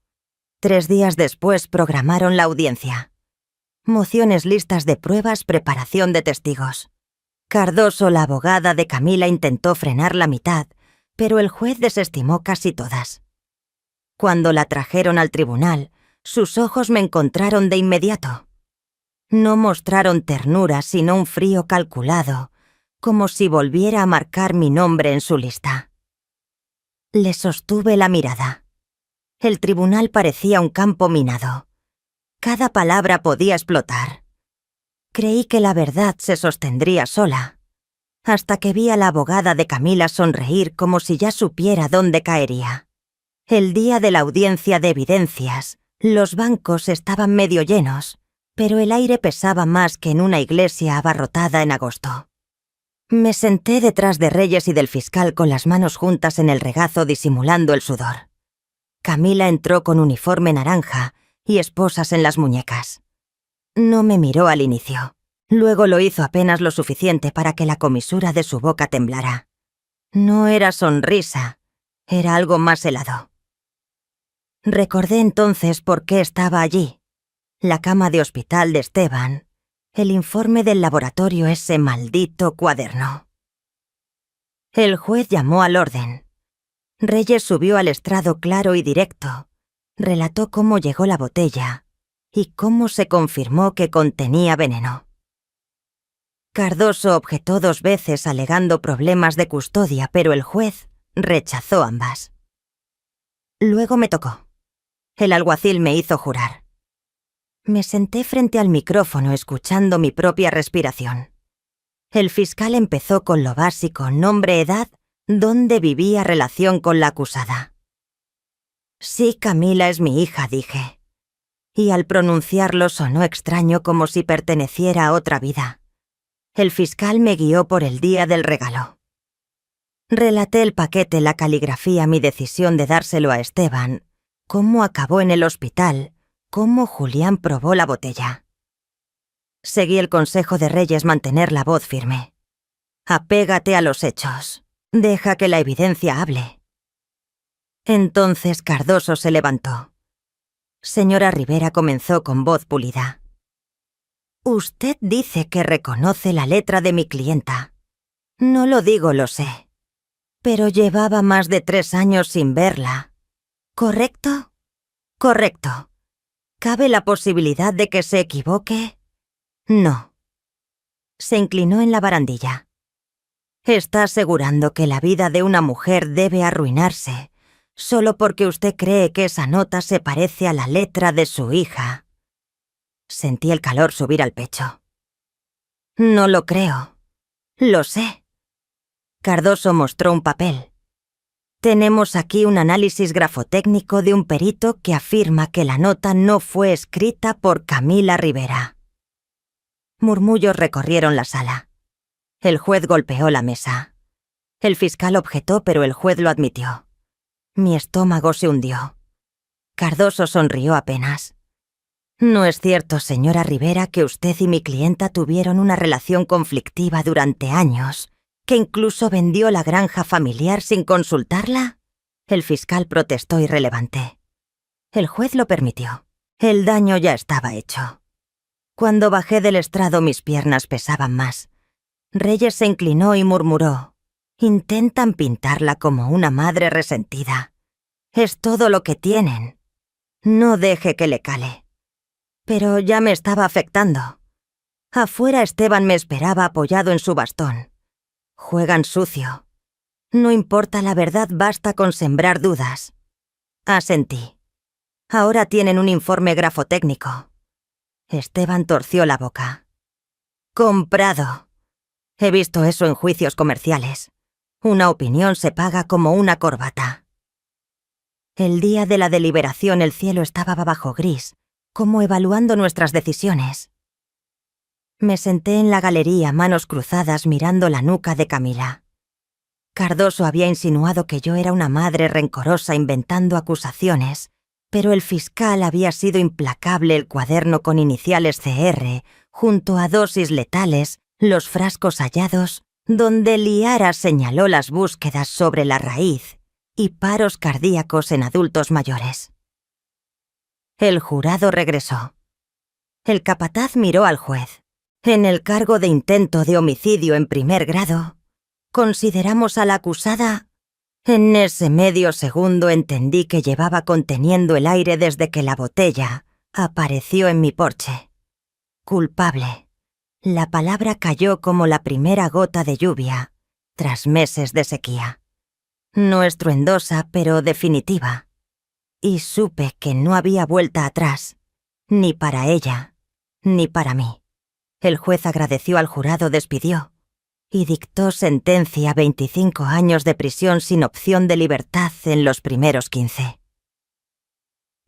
3 días después programaron la audiencia. Mociones listas de pruebas, preparación de testigos. Cardoso, la abogada de Camila, intentó frenar la mitad, pero el juez desestimó casi todas. Cuando la trajeron al tribunal, sus ojos me encontraron de inmediato. No mostraron ternura, sino un frío calculado, como si volviera a marcar mi nombre en su lista. Le sostuve la mirada. El tribunal parecía un campo minado. Cada palabra podía explotar. Creí que la verdad se sostendría sola, hasta que vi a la abogada de Camila sonreír como si ya supiera dónde caería. El día de la audiencia de evidencias, los bancos estaban medio llenos, pero el aire pesaba más que en una iglesia abarrotada en agosto. Me senté detrás de Reyes y del fiscal con las manos juntas en el regazo disimulando el sudor. Camila entró con uniforme naranja y esposas en las muñecas. No me miró al inicio. Luego lo hizo apenas lo suficiente para que la comisura de su boca temblara. No era sonrisa, era algo más helado. Recordé entonces por qué estaba allí. La cama de hospital de Esteban, el informe del laboratorio, ese maldito cuaderno. El juez llamó al orden. Reyes subió al estrado claro y directo. Relató cómo llegó la botella y cómo se confirmó que contenía veneno. Cardoso objetó 2 veces alegando problemas de custodia, pero el juez rechazó ambas. Luego me tocó. El alguacil me hizo jurar. Me senté frente al micrófono escuchando mi propia respiración. El fiscal empezó con lo básico: nombre, edad, dónde vivía, relación con la acusada. Sí, Camila es mi hija, dije. Y al pronunciarlo sonó extraño, como si perteneciera a otra vida. El fiscal me guió por el día del regalo. Relaté el paquete, la caligrafía, mi decisión de dárselo a Esteban, cómo acabó en el hospital, cómo Julián probó la botella. Seguí el consejo de Reyes: mantener la voz firme. Apégate a los hechos. Deja que la evidencia hable. Entonces Cardoso se levantó. Señora Rivera, comenzó con voz pulida. Usted dice que reconoce la letra de mi clienta. No lo digo, lo sé. Pero llevaba más de 3 años sin verla. ¿Correcto? Correcto. ¿Cabe la posibilidad de que se equivoque? No. Se inclinó en la barandilla. ¿Está asegurando que la vida de una mujer debe arruinarse solo porque usted cree que esa nota se parece a la letra de su hija? Sentí el calor subir al pecho. No lo creo. Lo sé. Cardoso mostró un papel. Tenemos aquí un análisis grafotécnico de un perito que afirma que la nota no fue escrita por Camila Rivera. Murmullos recorrieron la sala. El juez golpeó la mesa. El fiscal objetó, pero el juez lo admitió. Mi estómago se hundió. Cardoso sonrió apenas. No es cierto, señora Rivera, que usted y mi clienta tuvieron una relación conflictiva durante años, que incluso vendió la granja familiar sin consultarla. El fiscal protestó irrelevante. El juez lo permitió. El daño ya estaba hecho. Cuando bajé del estrado, mis piernas pesaban más. Reyes se inclinó y murmuró: intentan pintarla como una madre resentida. Es todo lo que tienen. No deje que le cale. Pero ya me estaba afectando. Afuera Esteban me esperaba apoyado en su bastón. Juegan sucio. No importa la verdad, basta con sembrar dudas. Asentí. Ahora tienen un informe grafotécnico. Esteban torció la boca. Comprado. He visto eso en juicios comerciales. Una opinión se paga como una corbata. El día de la deliberación el cielo estaba bajo gris, como evaluando nuestras decisiones. Me senté en la galería, manos cruzadas, mirando la nuca de Camila. Cardoso había insinuado que yo era una madre rencorosa inventando acusaciones, pero el fiscal había sido implacable. El cuaderno con iniciales CR, junto a dosis letales, los frascos hallados, donde Liara señaló las búsquedas sobre la raíz y paros cardíacos en adultos mayores. El jurado regresó. El capataz miró al juez. En el cargo de intento de homicidio en primer grado, consideramos a la acusada. En ese medio segundo entendí que llevaba conteniendo el aire desde que la botella apareció en mi porche. Culpable. La palabra cayó como la primera gota de lluvia, tras meses de sequía. No estruendosa, pero definitiva. Y supe que no había vuelta atrás, ni para ella, ni para mí. El juez agradeció al jurado, despidió y dictó sentencia a 25 años de prisión sin opción de libertad en los primeros 15.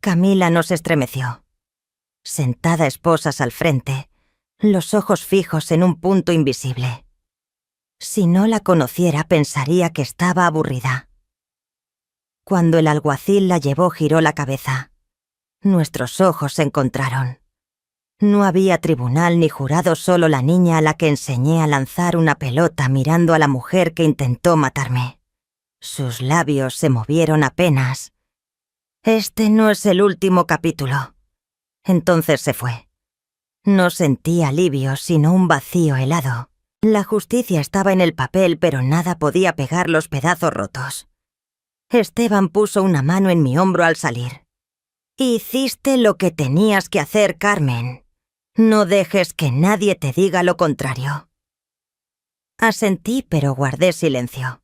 Camila nos estremeció. Sentada esposas al frente, los ojos fijos en un punto invisible. Si no la conociera, pensaría que estaba aburrida. Cuando el alguacil la llevó, giró la cabeza. Nuestros ojos se encontraron. No había tribunal ni jurado, solo la niña a la que enseñé a lanzar una pelota mirando a la mujer que intentó matarme. Sus labios se movieron apenas. Este no es el último capítulo. Entonces se fue. No sentí alivio, sino un vacío helado. La justicia estaba en el papel, pero nada podía pegar los pedazos rotos. Esteban puso una mano en mi hombro al salir. Hiciste lo que tenías que hacer, Carmen. No dejes que nadie te diga lo contrario. Asentí, pero guardé silencio.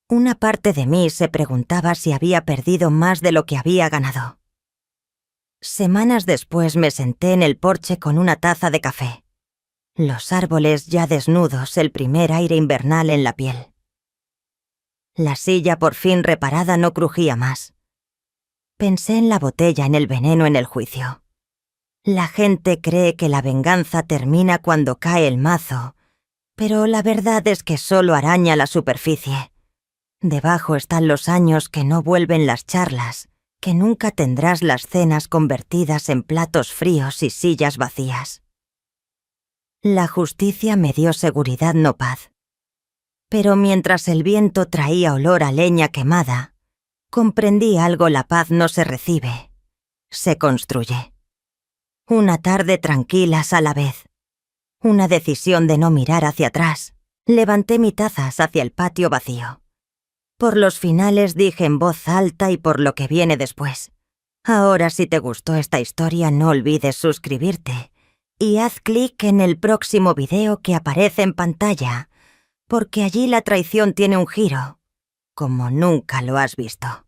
Una parte de mí se preguntaba si había perdido más de lo que había ganado. Semanas después me senté en el porche con una taza de café. Los árboles ya desnudos, el primer aire invernal en la piel. La silla por fin reparada no crujía más. Pensé en la botella, en el veneno, en el juicio. La gente cree que la venganza termina cuando cae el mazo, pero la verdad es que solo araña la superficie. Debajo están los años que no vuelven, las charlas, que nunca tendrás, las cenas convertidas en platos fríos y sillas vacías. La justicia me dio seguridad, no paz. Pero mientras el viento traía olor a leña quemada, comprendí algo: la paz no se recibe, se construye. Una tarde tranquilas a la vez. Una decisión de no mirar hacia atrás. Levanté mi taza hacia el patio vacío. Por los finales dije en voz alta y por lo que viene después. Ahora, si te gustó esta historia, no olvides suscribirte y haz clic en el próximo video que aparece en pantalla, porque allí la traición tiene un giro, como nunca lo has visto.